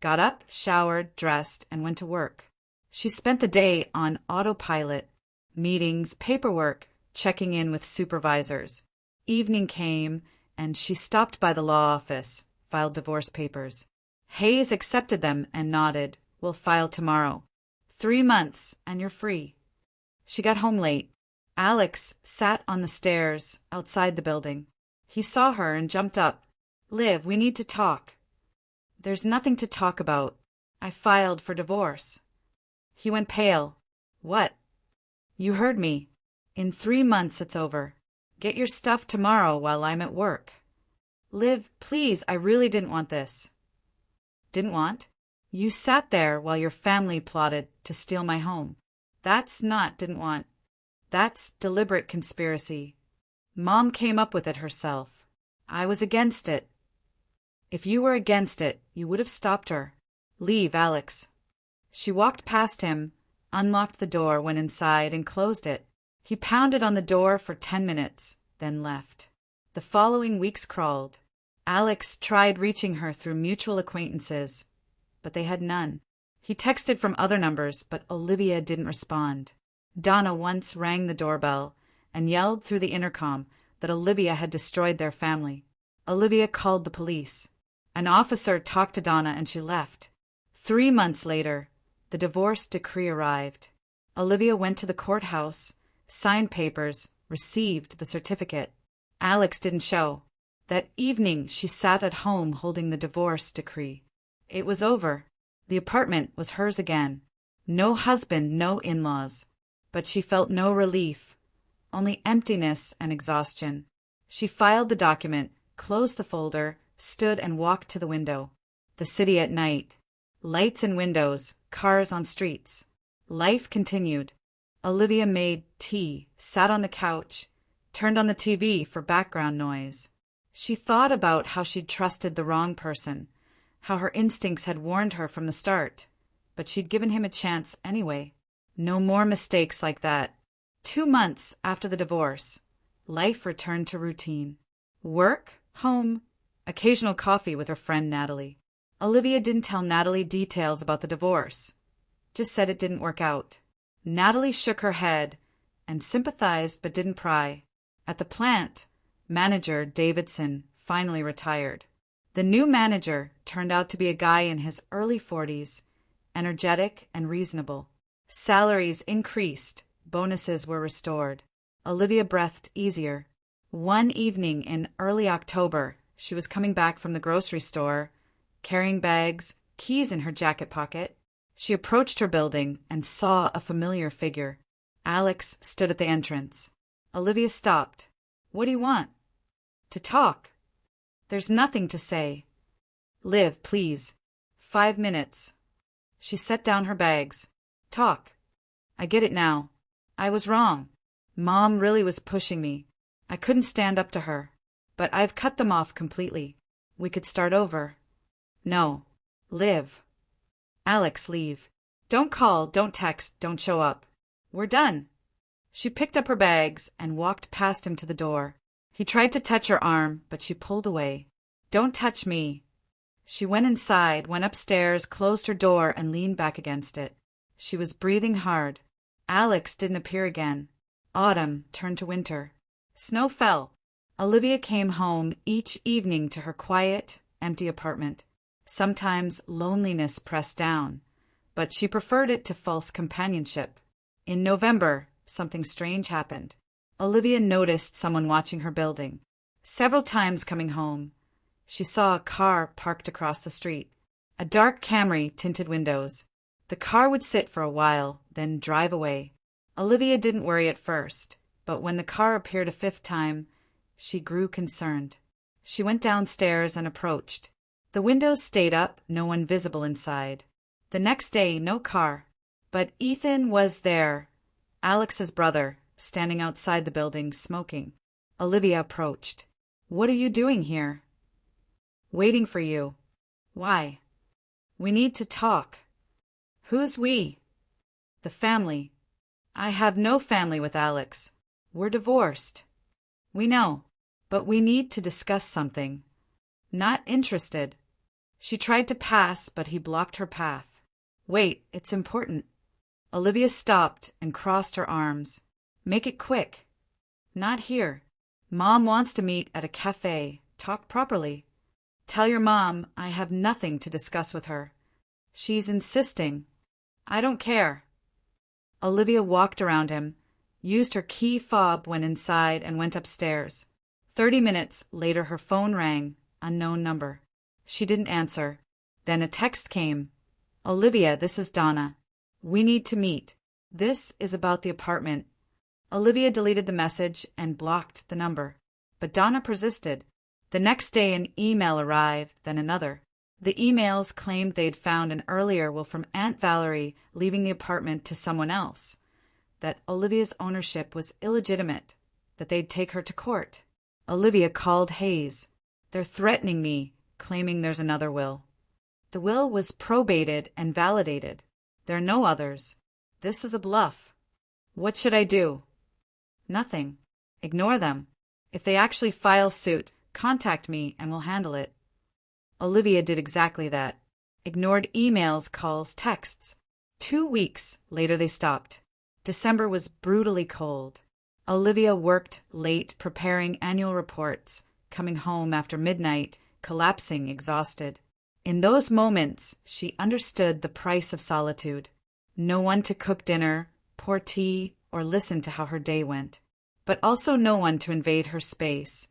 got up, showered, dressed, and went to work. She spent the day on autopilot, meetings, paperwork, checking in with supervisors. Evening came, and she stopped by the law office, filed divorce papers. Hayes accepted them and nodded. We'll file tomorrow. 3 months, and you're free. She got home late. Alex sat on the stairs outside the building. He saw her and jumped up. Liv, we need to talk. There's nothing to talk about. I filed for divorce. He went pale. What? You heard me. In 3 months it's over. Get your stuff tomorrow while I'm at work. Liv, please, I really didn't want this. Didn't want? You sat there while your family plotted to steal my home. That's not didn't want. That's deliberate conspiracy. Mom came up with it herself. I was against it. If you were against it, you would have stopped her. Leave, Alex. She walked past him, unlocked the door, went inside, and closed it. He pounded on the door for 10 minutes, then left. The following weeks crawled. Alex tried reaching her through mutual acquaintances, but they had none. He texted from other numbers, but Olivia didn't respond. Donna once rang the doorbell and yelled through the intercom that Olivia had destroyed their family. Olivia called the police. An officer talked to Donna and she left. 3 months later, the divorce decree arrived. Olivia went to the courthouse, signed papers, received the certificate. Alex didn't show. That evening, she sat at home holding the divorce decree. It was over. The apartment was hers again. No husband, no in-laws. But she felt no relief, only emptiness and exhaustion. She filed the document, closed the folder, stood and walked to the window. The city at night. Lights in windows, cars on streets. Life continued. Olivia made tea, sat on the couch, turned on the TV for background noise. She thought about how she'd trusted the wrong person, how her instincts had warned her from the start, but she'd given him a chance anyway. No more mistakes like that. 2 months after the divorce, life returned to routine. Work, home, occasional coffee with her friend Natalie. Olivia didn't tell Natalie details about the divorce, just said it didn't work out. Natalie shook her head and sympathized but didn't pry. At the plant, manager Davidson finally retired. The new manager turned out to be a guy in his early 40s, energetic and reasonable. Salaries increased, bonuses were restored. Olivia breathed easier. One evening in early October, she was coming back from the grocery store, carrying bags, keys in her jacket pocket. She approached her building and saw a familiar figure. Alex stood at the entrance. Olivia stopped. What do you want? To talk. There's nothing to say. Liv, please. 5 minutes. She set down her bags. Talk. I get it now. I was wrong. Mom really was pushing me. I couldn't stand up to her. But I've cut them off completely. We could start over. No. Liv. Alex, leave. Don't call, don't text, don't show up. We're done. She picked up her bags and walked past him to the door. He tried to touch her arm, but she pulled away. Don't touch me. She went inside, went upstairs, closed her door, and leaned back against it. She was breathing hard. Alex didn't appear again. Autumn turned to winter. Snow fell. Olivia came home each evening to her quiet, empty apartment. Sometimes loneliness pressed down, but she preferred it to false companionship. In November, something strange happened. Olivia noticed someone watching her building. Several times coming home, she saw a car parked across the street. A dark Camry, tinted windows. The car would sit for a while, then drive away. Olivia didn't worry at first, but when the car appeared a 5th time, she grew concerned. She went downstairs and approached. The windows stayed up, no one visible inside. The next day, no car. But Ethan was there, Alex's brother, standing outside the building, smoking. Olivia approached. What are you doing here? Waiting for you. Why? We need to talk. Who's we? The family. I have no family with Alex. We're divorced. We know, but we need to discuss something. Not interested. She tried to pass, but he blocked her path. Wait, it's important. Olivia stopped and crossed her arms. Make it quick. Not here. Mom wants to meet at a cafe. Talk properly. Tell your mom I have nothing to discuss with her. She's insisting. I don't care. Olivia walked around him, used her key fob, went inside, and went upstairs. 30 minutes later her phone rang, unknown number. She didn't answer. Then a text came. Olivia, this is Donna. We need to meet. This is about the apartment. Olivia deleted the message and blocked the number. But Donna persisted. The next day an email arrived, then another. The emails claimed they'd found an earlier will from Aunt Valerie leaving the apartment to someone else, that Olivia's ownership was illegitimate, that they'd take her to court. Olivia called Hayes. "They're threatening me, claiming there's another will. The will was probated and validated. There are no others. This is a bluff. What should I do?" "Nothing. Ignore them. If they actually file suit, contact me and we'll handle it." Olivia did exactly that. Ignored emails, calls, texts. 2 weeks later they stopped. December was brutally cold. Olivia worked late preparing annual reports, coming home after midnight, collapsing exhausted. In those moments, she understood the price of solitude. No one to cook dinner, pour tea, or listen to how her day went. But also no one to invade her space,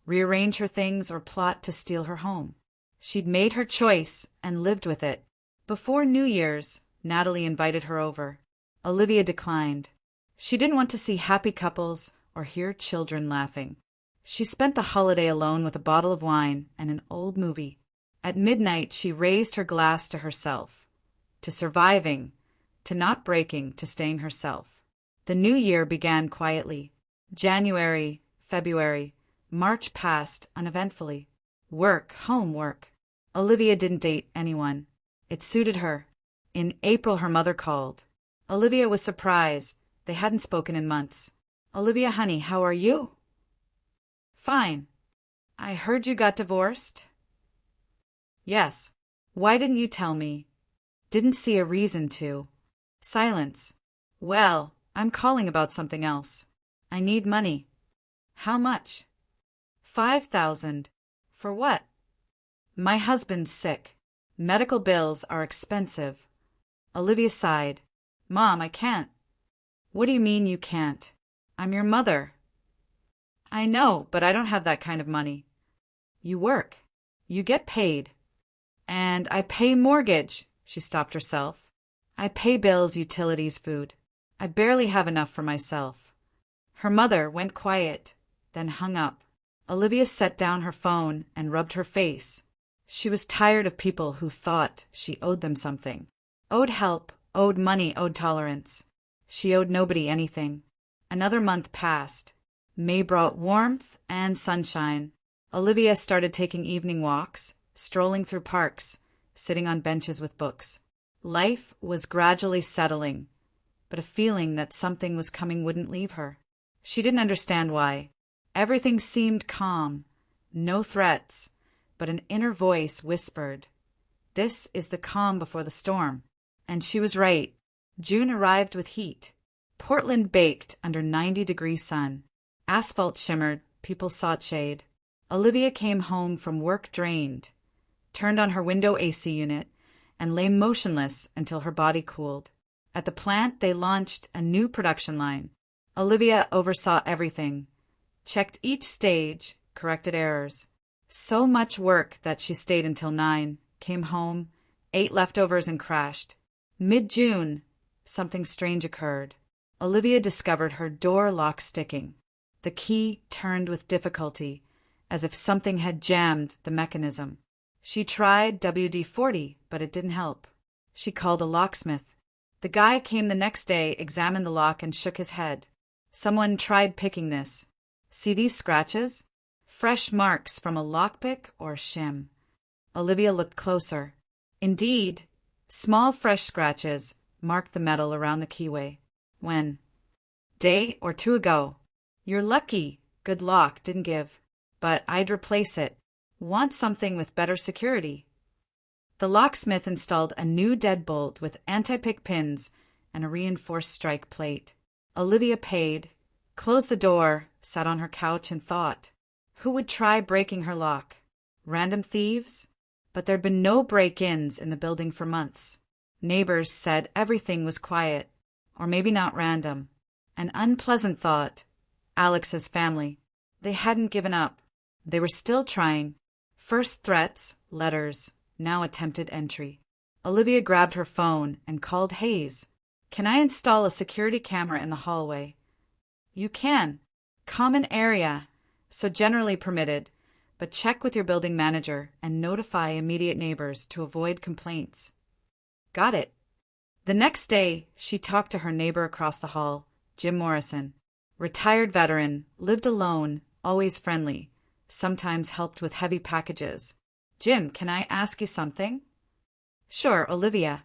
rearrange her things, or plot to steal her home. She'd made her choice and lived with it. Before New Year's, Natalie invited her over. Olivia declined. She didn't want to see happy couples or hear children laughing. She spent the holiday alone with a bottle of wine and an old movie. At midnight, she raised her glass to herself, to surviving, to not breaking, to staying herself. The new year began quietly. January, February, March passed uneventfully. Work, home, work. Olivia didn't date anyone. It suited her. In April, her mother called. Olivia was surprised. They hadn't spoken in months. "Olivia, honey, how are you?" "Fine. I heard you got divorced." "Yes. Why didn't you tell me?" "Didn't see a reason to." Silence. "Well, I'm calling about something else. I need money." "How much?" "5,000. For what?" "My husband's sick. Medical bills are expensive." Olivia sighed. "Mom, I can't." "What do you mean you can't? I'm your mother." "I know, but I don't have that kind of money." "You work. You get paid." "And I pay mortgage." She stopped herself. "I pay bills, utilities, food. I barely have enough for myself." Her mother went quiet, then hung up. Olivia set down her phone and rubbed her face. She was tired of people who thought she owed them something. Owed help, owed money, owed tolerance. She owed nobody anything. Another month passed. May brought warmth and sunshine. Olivia started taking evening walks, strolling through parks, sitting on benches with books. Life was gradually settling, but a feeling that something was coming wouldn't leave her. She didn't understand why. Everything seemed calm, no threats, but an inner voice whispered, "This is the calm before the storm." And she was right. June arrived with heat. Portland baked under 90-degree sun. Asphalt shimmered, people sought shade. Olivia came home from work drained, turned on her window AC unit, and lay motionless until her body cooled. At the plant, they launched a new production line. Olivia oversaw everything, checked each stage, corrected errors. So much work that she stayed until 9, came home, ate leftovers, and crashed. Mid-June, something strange occurred. Olivia discovered her door lock sticking. The key turned with difficulty, as if something had jammed the mechanism. She tried WD-40, but it didn't help. She called a locksmith. The guy came the next day, examined the lock, and shook his head. "Someone tried picking this. See these scratches? Fresh marks from a lockpick or shim." Olivia looked closer. Indeed, small fresh scratches marked the metal around the keyway. "When?" "Day or 2 ago." "You're lucky. Good lock, didn't give. But I'd replace it. Want something with better security." The locksmith installed a new deadbolt with anti-pick pins and a reinforced strike plate. Olivia paid, closed the door, sat on her couch, and thought. Who would try breaking her lock? Random thieves? But there'd been no break-ins in the building for months. Neighbors said everything was quiet, or maybe not random. An unpleasant thought. Alex's family. They hadn't given up. They were still trying. First threats, letters, now attempted entry. Olivia grabbed her phone and called Hayes. "Can I install a security camera in the hallway?" "You can. Common area, so generally permitted, but check with your building manager and notify immediate neighbors to avoid complaints. Got it. The next day, she talked to her neighbor across the hall, Jim Morrison. Retired veteran, lived alone, always friendly, sometimes helped with heavy packages. Jim, can I ask you something? Sure, Olivia.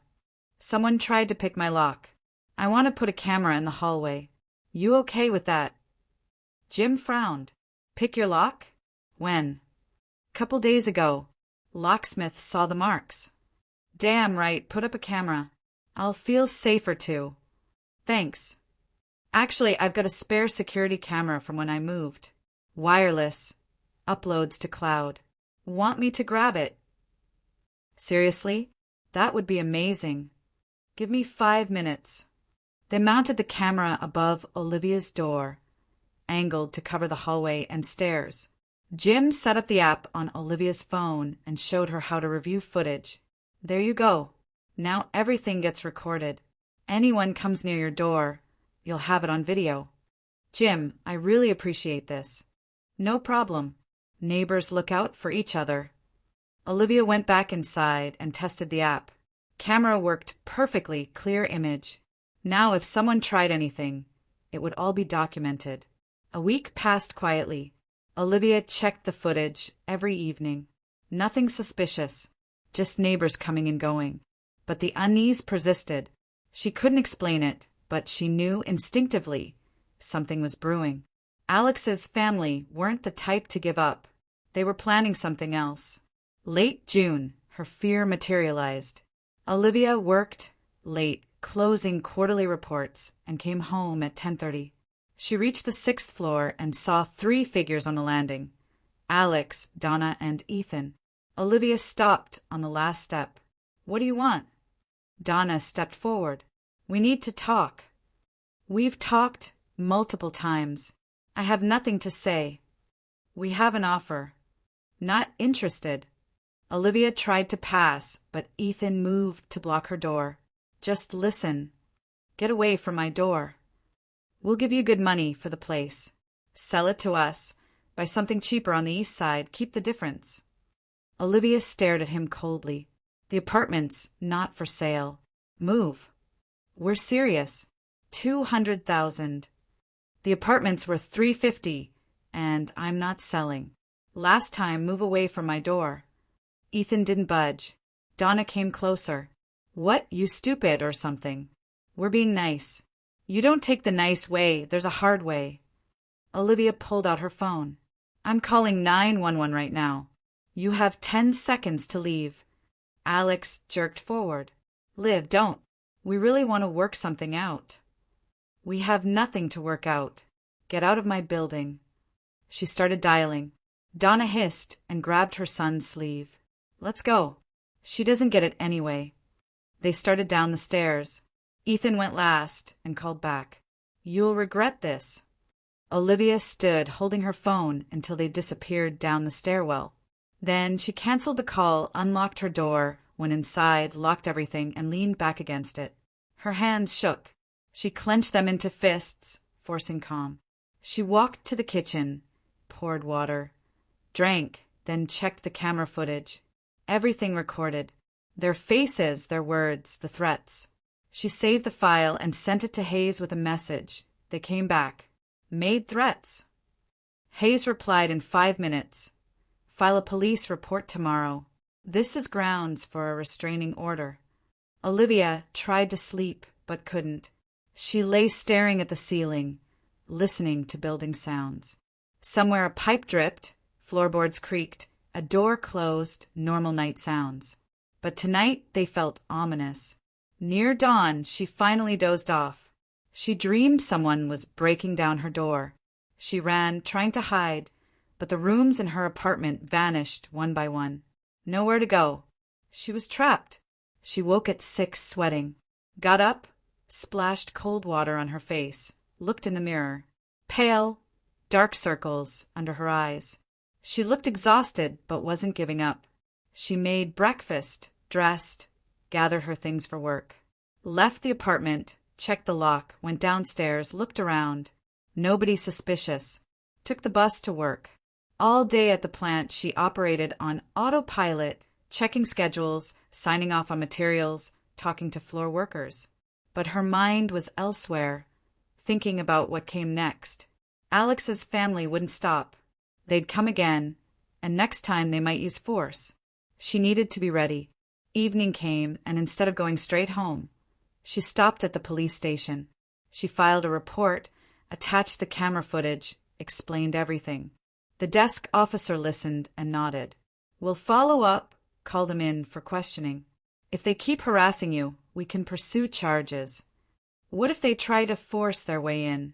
Someone tried to pick my lock. I want to put a camera in the hallway. You okay with that? Jim frowned. Pick your lock? When? Couple days ago. Locksmith saw the marks. Damn right, put up a camera. I'll feel safer too. Thanks. Actually, I've got a spare security camera from when I moved. Wireless. Uploads to cloud. Want me to grab it? Seriously? That would be amazing. Give me 5 minutes. They mounted the camera above Olivia's door, angled to cover the hallway and stairs. Jim set up the app on Olivia's phone and showed her how to review footage. There you go. Now everything gets recorded. Anyone comes near your door, you'll have it on video. Jim, I really appreciate this. No problem. Neighbors look out for each other. Olivia went back inside and tested the app. Camera worked perfectly, clear image. Now if someone tried anything, it would all be documented. A week passed quietly. Olivia checked the footage every evening. Nothing suspicious, just neighbors coming and going. But the unease persisted. She couldn't explain it, but she knew instinctively something was brewing. Alex's family weren't the type to give up. They were planning something else. Late June, her fear materialized. Olivia worked late, closing quarterly reports, and came home at 10:30. She reached the 6th floor and saw 3 figures on the landing: Alex, Donna, and Ethan. Olivia stopped on the last step. What do you want? Donna stepped forward. We need to talk. We've talked multiple times. I have nothing to say. We have an offer. Not interested. Olivia tried to pass, but Ethan moved to block her door. Just listen. Get away from my door. We'll give you good money for the place. Sell it to us. Buy something cheaper on the east side. Keep the difference. Olivia stared at him coldly. The apartment's not for sale. Move. We're serious. 200,000. The apartment's worth 350, and I'm not selling. Last time, move away from my door. Ethan didn't budge. Donna came closer. What, you stupid or something? We're being nice. You don't take the nice way, there's a hard way. Olivia pulled out her phone. I'm calling 911 right now. You have 10 seconds to leave. Alex jerked forward. Liv, don't. We really want to work something out. We have nothing to work out. Get out of my building. She started dialing. Donna hissed and grabbed her son's sleeve. Let's go. She doesn't get it anyway. They started down the stairs. Ethan went last and called back. You'll regret this. Olivia stood holding her phone until they disappeared down the stairwell. Then she canceled the call, unlocked her door, went inside, locked everything, and leaned back against it. Her hands shook. She clenched them into fists, forcing calm. She walked to the kitchen, poured water, drank, then checked the camera footage. Everything recorded. Their faces, their words, the threats. She saved the file and sent it to Hayes with a message. They came back. Made threats. Hayes replied in 5 minutes. File a police report tomorrow. This is grounds for a restraining order. Olivia tried to sleep, but couldn't. She lay staring at the ceiling, listening to building sounds. Somewhere a pipe dripped, floorboards creaked, a door closed, normal night sounds. But tonight they felt ominous. Near dawn, she finally dozed off. She dreamed someone was breaking down her door. She ran, trying to hide, but the rooms in her apartment vanished one by one. Nowhere to go. She was trapped. She woke at 6, sweating. Got up, splashed cold water on her face, looked in the mirror. Pale, dark circles under her eyes. She looked exhausted, but wasn't giving up. She made breakfast, dressed, gathered her things for work. Left the apartment, checked the lock, went downstairs, looked around. Nobody suspicious. Took the bus to work. All day at the plant, she operated on autopilot, checking schedules, signing off on materials, talking to floor workers. But her mind was elsewhere, thinking about what came next. Alex's family wouldn't stop. They'd come again, and next time they might use force. She needed to be ready. Evening came, and instead of going straight home, she stopped at the police station. She filed a report, attached the camera footage, explained everything. The desk officer listened and nodded. "We'll follow up, call them in for questioning. If they keep harassing you, we can pursue charges. What if they try to force their way in?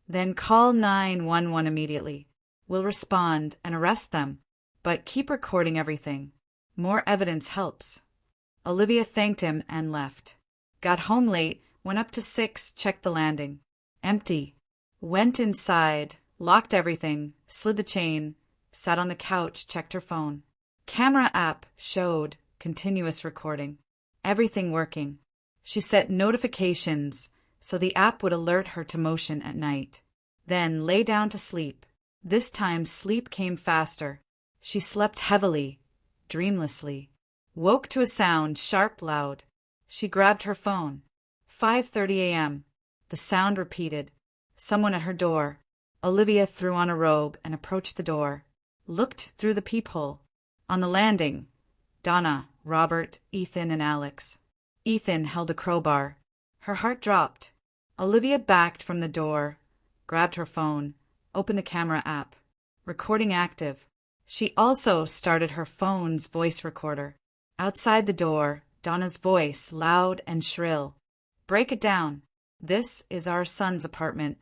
Then call 911 immediately. We'll respond and arrest them, but keep recording everything. More evidence helps." Olivia thanked him and left. Got home late, went up to 6, checked the landing. Empty. Went inside, locked everything, slid the chain, sat on the couch, checked her phone. Camera app showed continuous recording. Everything working. She set notifications so the app would alert her to motion at night. Then lay down to sleep. This time sleep came faster. She slept heavily, dreamlessly. Woke to a sound, sharp, loud. She grabbed her phone. 5:30 a.m. The sound repeated. Someone at her door. Olivia threw on a robe and approached the door. Looked through the peephole. On the landing, Donna, Robert, Ethan, and Alex. Ethan held a crowbar. Her heart dropped. Olivia backed from the door, grabbed her phone, opened the camera app. Recording active. She also started her phone's voice recorder. Outside the door, Donna's voice, loud and shrill. "Break it down. This is our son's apartment."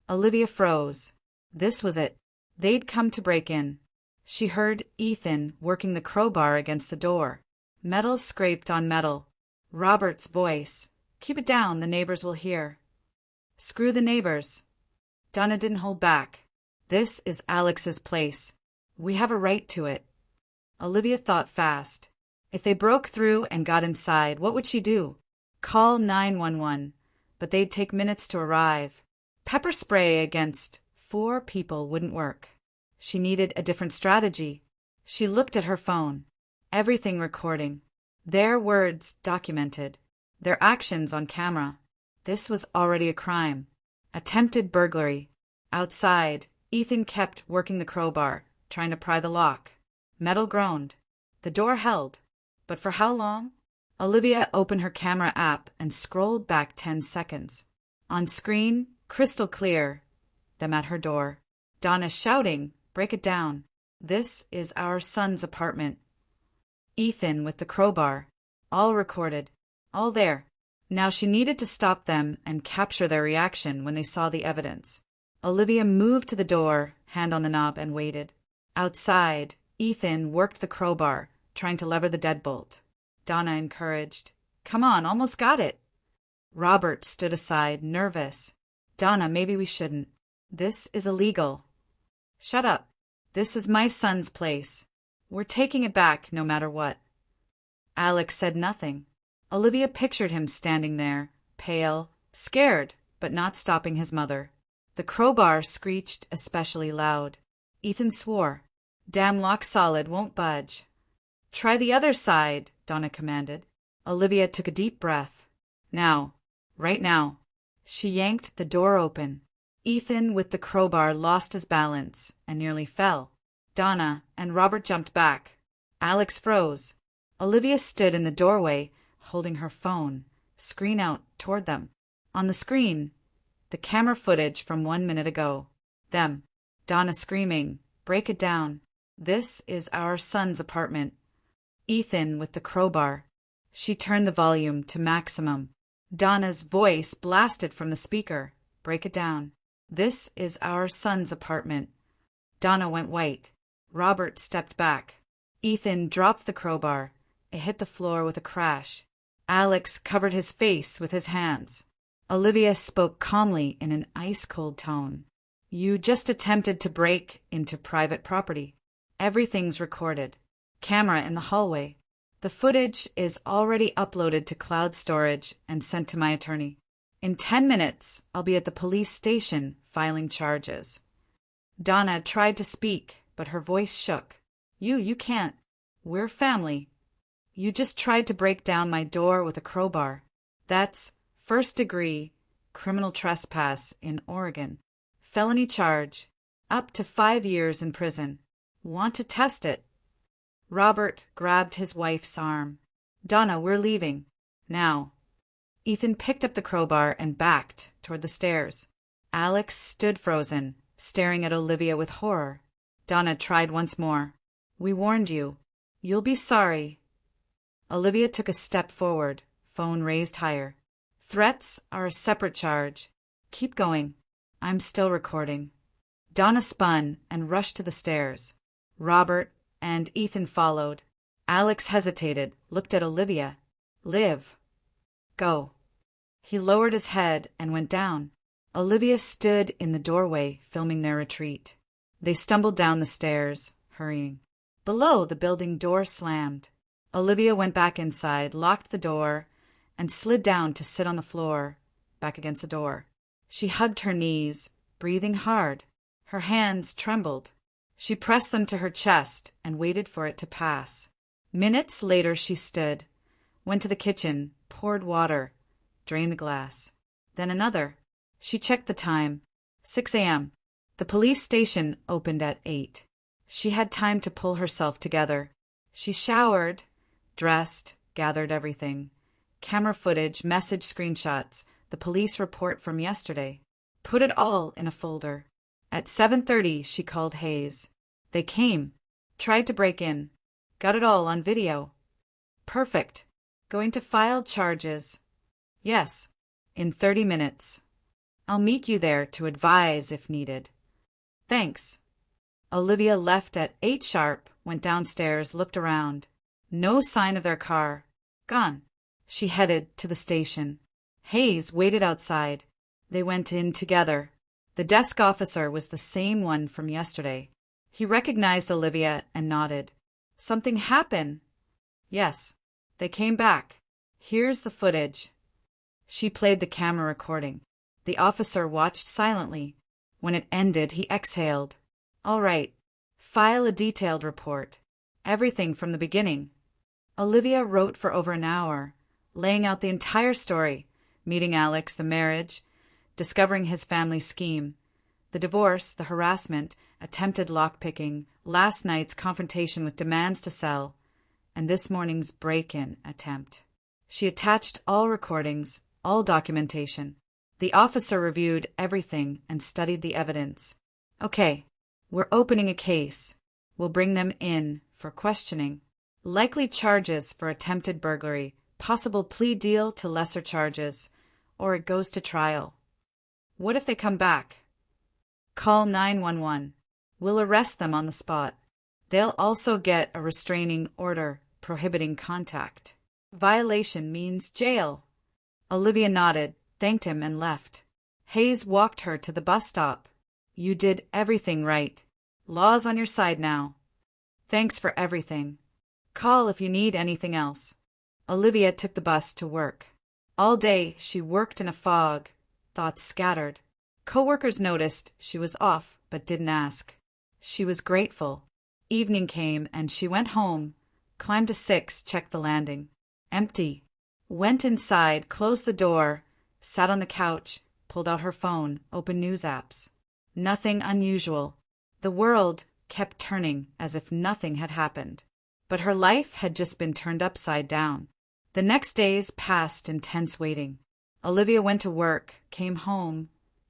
Olivia froze. This was it. They'd come to break in. She heard Ethan working the crowbar against the door. Metal scraped on metal. Robert's voice. "Keep it down, the neighbors will hear." "Screw the neighbors." Donna didn't hold back. "This is Alex's place. We have a right to it." Olivia thought fast. If they broke through and got inside, what would she do? Call 911, but they'd take minutes to arrive. Pepper spray against 4 people wouldn't work. She needed a different strategy. She looked at her phone. Everything recording. Their words documented. Their actions on camera. This was already a crime. Attempted burglary. Outside, Ethan kept working the crowbar, trying to pry the lock. Metal groaned. The door held. But for how long? Olivia opened her camera app and scrolled back 10 seconds. On screen, crystal clear, them at her door. Donna shouting, "Break it down. This is our son's apartment." Ethan with the crowbar. All recorded. All there. Now she needed to stop them and capture their reaction when they saw the evidence. Olivia moved to the door, hand on the knob, and waited. Outside, Ethan worked the crowbar, trying to lever the deadbolt. Donna encouraged, "Come on, almost got it." Robert stood aside, nervous. "Donna, maybe we shouldn't. This is illegal." "Shut up. This is my son's place. We're taking it back no matter what." Alex said nothing. Olivia pictured him standing there, pale, scared, but not stopping his mother. The crowbar screeched especially loud. Ethan swore. "Damn lock solid, won't budge." "Try the other side," Donna commanded. Olivia took a deep breath. "Now. Right now." She yanked the door open. Ethan with the crowbar lost his balance and nearly fell. Donna and Robert jumped back. Alex froze. Olivia stood in the doorway, holding her phone, screen out toward them. On the screen, the camera footage from 1 minute ago. Them. Donna screaming, "Break it down. This is our son's apartment." Ethan with the crowbar. She turned the volume to maximum. Donna's voice blasted from the speaker. "Break it down. This is our son's apartment." Donna went white. Robert stepped back. Ethan dropped the crowbar. It hit the floor with a crash. Alex covered his face with his hands. Olivia spoke calmly in an ice-cold tone. "You just attempted to break into private property. Everything's recorded. Camera in the hallway. The footage is already uploaded to cloud storage and sent to my attorney. In 10 minutes, I'll be at the police station filing charges." Donna tried to speak, but her voice shook. You can't. We're family. You just tried to break down my door with a crowbar. That's first-degree criminal trespass in Oregon. Felony charge. Up to 5 years in prison. Want to test it? Robert grabbed his wife's arm. Donna, we're leaving. Now. Ethan picked up the crowbar and backed toward the stairs. Alex stood frozen, staring at Olivia with horror. Donna tried once more. We warned you. You'll be sorry. Olivia took a step forward, phone raised higher. Threats are a separate charge. Keep going. I'm still recording. Donna spun and rushed to the stairs. Robert and Ethan followed. Alex hesitated, looked at Olivia. Liv. Go. He lowered his head and went down. Olivia stood in the doorway, filming their retreat. They stumbled down the stairs, hurrying. Below, the building door slammed. Olivia went back inside, locked the door, and slid down to sit on the floor, back against the door. She hugged her knees, breathing hard. Her hands trembled. She pressed them to her chest and waited for it to pass. Minutes later she stood, went to the kitchen, poured water, drained the glass. Then another. She checked the time. 6 a.m. The police station opened at 8. She had time to pull herself together. She showered, dressed, gathered everything. Camera footage, message screenshots, the police report from yesterday. Put it all in a folder. At 7:30 she called Hayes. They came, tried to break in. Got it all on video. Perfect. Going to file charges. Yes, in 30 minutes. I'll meet you there to advise if needed. Thanks. Olivia left at 8 sharp, went downstairs, looked around. No sign of their car. Gone. She headed to the station. Hayes waited outside. They went in together. The desk officer was the same one from yesterday. He recognized Olivia and nodded. Something happened? Yes. They came back. Here's the footage. She played the camera recording. The officer watched silently. When it ended, he exhaled. All right. File a detailed report. Everything from the beginning. Olivia wrote for over an hour, laying out the entire story, meeting Alex, the marriage, discovering his family scheme, the divorce, the harassment, attempted lockpicking, last night's confrontation with demands to sell, and this morning's break-in attempt. She attached all recordings, all documentation. The officer reviewed everything and studied the evidence. Okay, we're opening a case. We'll bring them in for questioning. Likely charges for attempted burglary, possible plea deal to lesser charges, or it goes to trial. What if they come back? Call 911. We'll arrest them on the spot. They'll also get a restraining order prohibiting contact. Violation means jail. Olivia nodded, thanked him, and left. Hayes walked her to the bus stop. You did everything right. Law's on your side now. Thanks for everything. Call if you need anything else. Olivia took the bus to work. All day she worked in a fog, thoughts scattered. Coworkers noticed she was off but didn't ask. She was grateful. Evening came and she went home, climbed to 6, checked the landing. Empty. Went inside, closed the door, sat on the couch, pulled out her phone, opened news apps. Nothing unusual. The world kept turning as if nothing had happened. But her life had just been turned upside down. The next days passed in tense waiting. Olivia went to work, came home,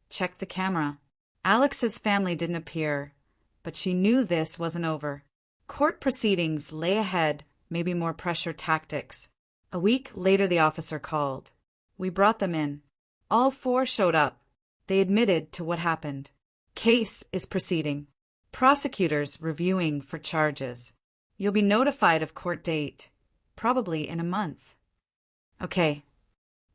checked the camera. Alex's family didn't appear, but she knew this wasn't over. Court proceedings lay ahead, maybe more pressure tactics. A week later the officer called. We brought them in. All 4 showed up. They admitted to what happened. Case is proceeding. Prosecutors reviewing for charges. You'll be notified of court date, probably in a month. Okay.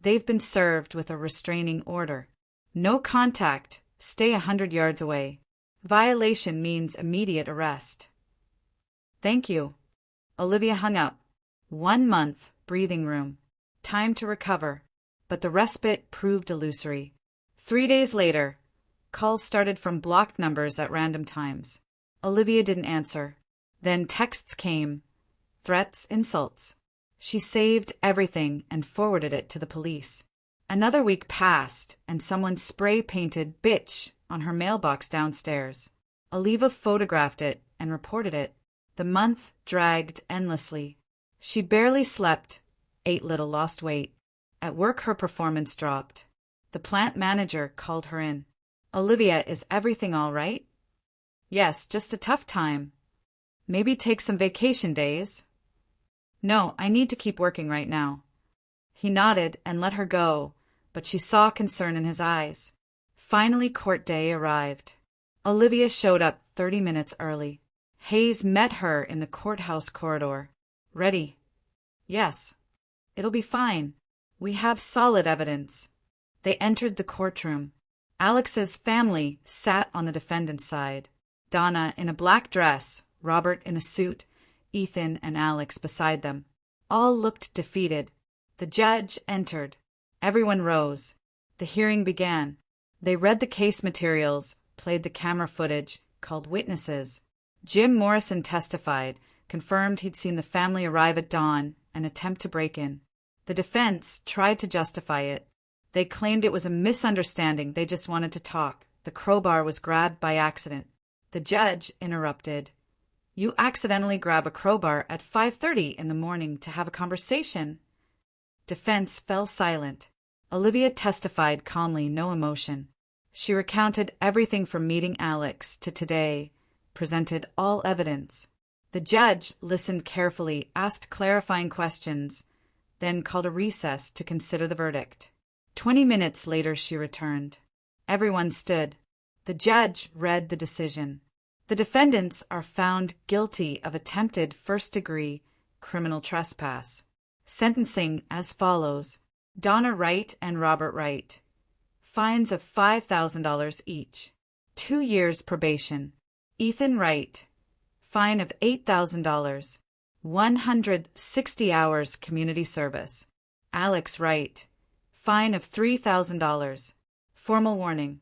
They've been served with a restraining order. No contact, stay 100 yards away. Violation means immediate arrest. Thank you. Olivia hung up. 1 month, breathing room. Time to recover. But the respite proved illusory. 3 days later, Calls started from blocked numbers at random times. Olivia didn't answer. Then texts came. Threats, insults. She saved everything and forwarded it to the police. Another week passed, and someone spray-painted "bitch" on her mailbox downstairs. Oliva photographed it and reported it. The month dragged endlessly. She barely slept, ate little, lost weight. At work her performance dropped. The plant manager called her in. "Olivia, is everything all right?" "Yes, just a tough time." "Maybe take some vacation days?" "No, I need to keep working right now." He nodded and let her go, but she saw concern in his eyes. Finally, court day arrived. Olivia showed up 30 minutes early. Hayes met her in the courthouse corridor. "Ready?" "Yes." "It'll be fine. We have solid evidence." They entered the courtroom. Alex's family sat on the defendant's side. Donna in a black dress, Robert in a suit, Ethan and Alex beside them. All looked defeated. The judge entered. Everyone rose. The hearing began. They read the case materials, played the camera footage, called witnesses. Jim Morrison testified, confirmed he'd seen the family arrive at dawn and attempt to break in. The defense tried to justify it. They claimed it was a misunderstanding, they just wanted to talk. The crowbar was grabbed by accident. The judge interrupted. "You accidentally grab a crowbar at 5:30 in the morning to have a conversation." Defense fell silent. Olivia testified calmly, no emotion. She recounted everything from meeting Alex to today, presented all evidence. The judge listened carefully, asked clarifying questions, then called a recess to consider the verdict. 20 minutes later she returned. Everyone stood. The judge read the decision. The defendants are found guilty of attempted first-degree criminal trespass. Sentencing as follows. Donna Wright and Robert Wright. Fines of $5,000 each. 2 years probation. Ethan Wright. Fine of $8,000. 160 hours community service. Alex Wright. Fine of $3,000. Formal warning.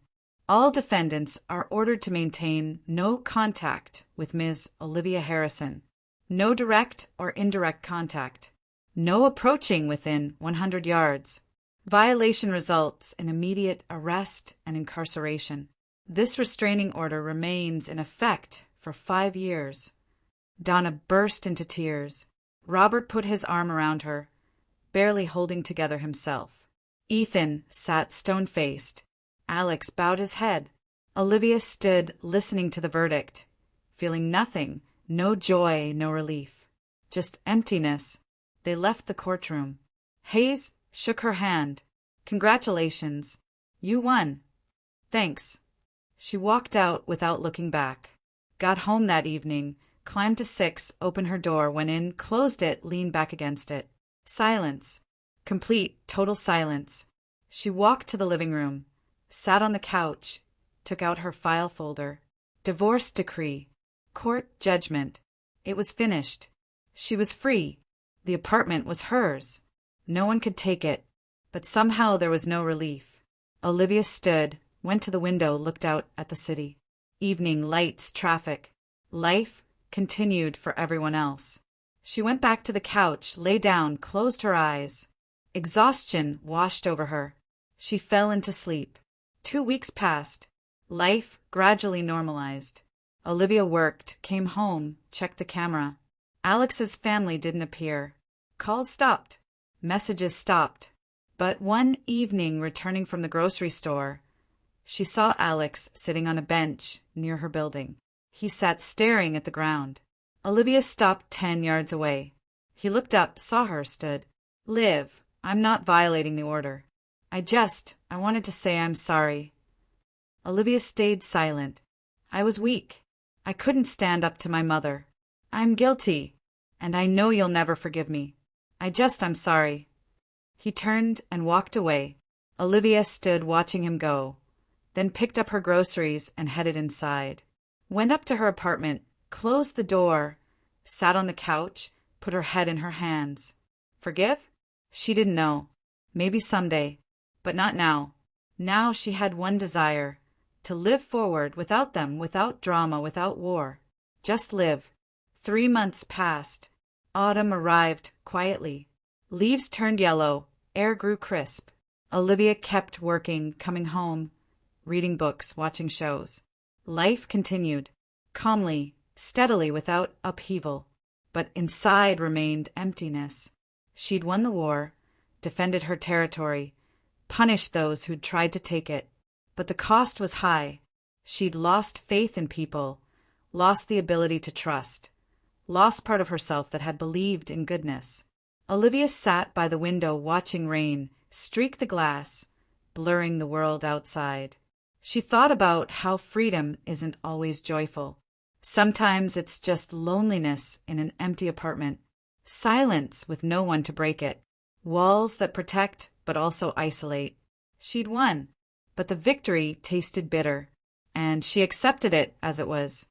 All defendants are ordered to maintain no contact with Ms. Olivia Harrison. No direct or indirect contact. No approaching within 100 yards. Violation results in immediate arrest and incarceration. This restraining order remains in effect for 5 years. Donna burst into tears. Robert put his arm around her, barely holding together himself. Ethan sat stone-faced. Alex bowed his head. Olivia stood listening to the verdict, feeling nothing, no joy, no relief, just emptiness. They left the courtroom. Hayes shook her hand. "Congratulations. You won." "Thanks." She walked out without looking back. Got home that evening, climbed to 6, opened her door, went in, closed it, leaned back against it. Silence. Complete, total silence. She walked to the living room, sat on the couch, took out her file folder. Divorce decree. Court judgment. It was finished. She was free. The apartment was hers. No one could take it. But somehow there was no relief. Olivia stood, went to the window, looked out at the city. Evening, lights, traffic. Life continued for everyone else. She went back to the couch, lay down, closed her eyes. Exhaustion washed over her. She fell into sleep. 2 weeks passed. Life gradually normalized. Olivia worked, came home, checked the camera. Alex's family didn't appear. Calls stopped. Messages stopped. But one evening, returning from the grocery store, she saw Alex sitting on a bench near her building. He sat staring at the ground. Olivia stopped 10 yards away. He looked up, saw her, stood. "Liv, I'm not violating the order. I wanted to say I'm sorry." Olivia stayed silent. "I was weak. I couldn't stand up to my mother. I'm guilty, and I know you'll never forgive me. I'm sorry." He turned and walked away. Olivia stood watching him go, then picked up her groceries and headed inside. Went up to her apartment, closed the door, sat on the couch, put her head in her hands. Forgive? She didn't know. Maybe someday, but not now. Now she had one desire, to live forward without them, without drama, without war. Just live. 3 months passed. Autumn arrived quietly. Leaves turned yellow. Air grew crisp. Olivia kept working, coming home, reading books, watching shows. Life continued, calmly, steadily, without upheaval. But inside remained emptiness. She'd won the war, defended her territory, punished those who'd tried to take it. But the cost was high. She'd lost faith in people, lost the ability to trust, lost part of herself that had believed in goodness. Olivia sat by the window watching rain streak the glass, blurring the world outside. She thought about how freedom isn't always joyful. Sometimes it's just loneliness in an empty apartment, silence with no one to break it, walls that protect but also isolate. She'd won, but the victory tasted bitter, and she accepted it as it was.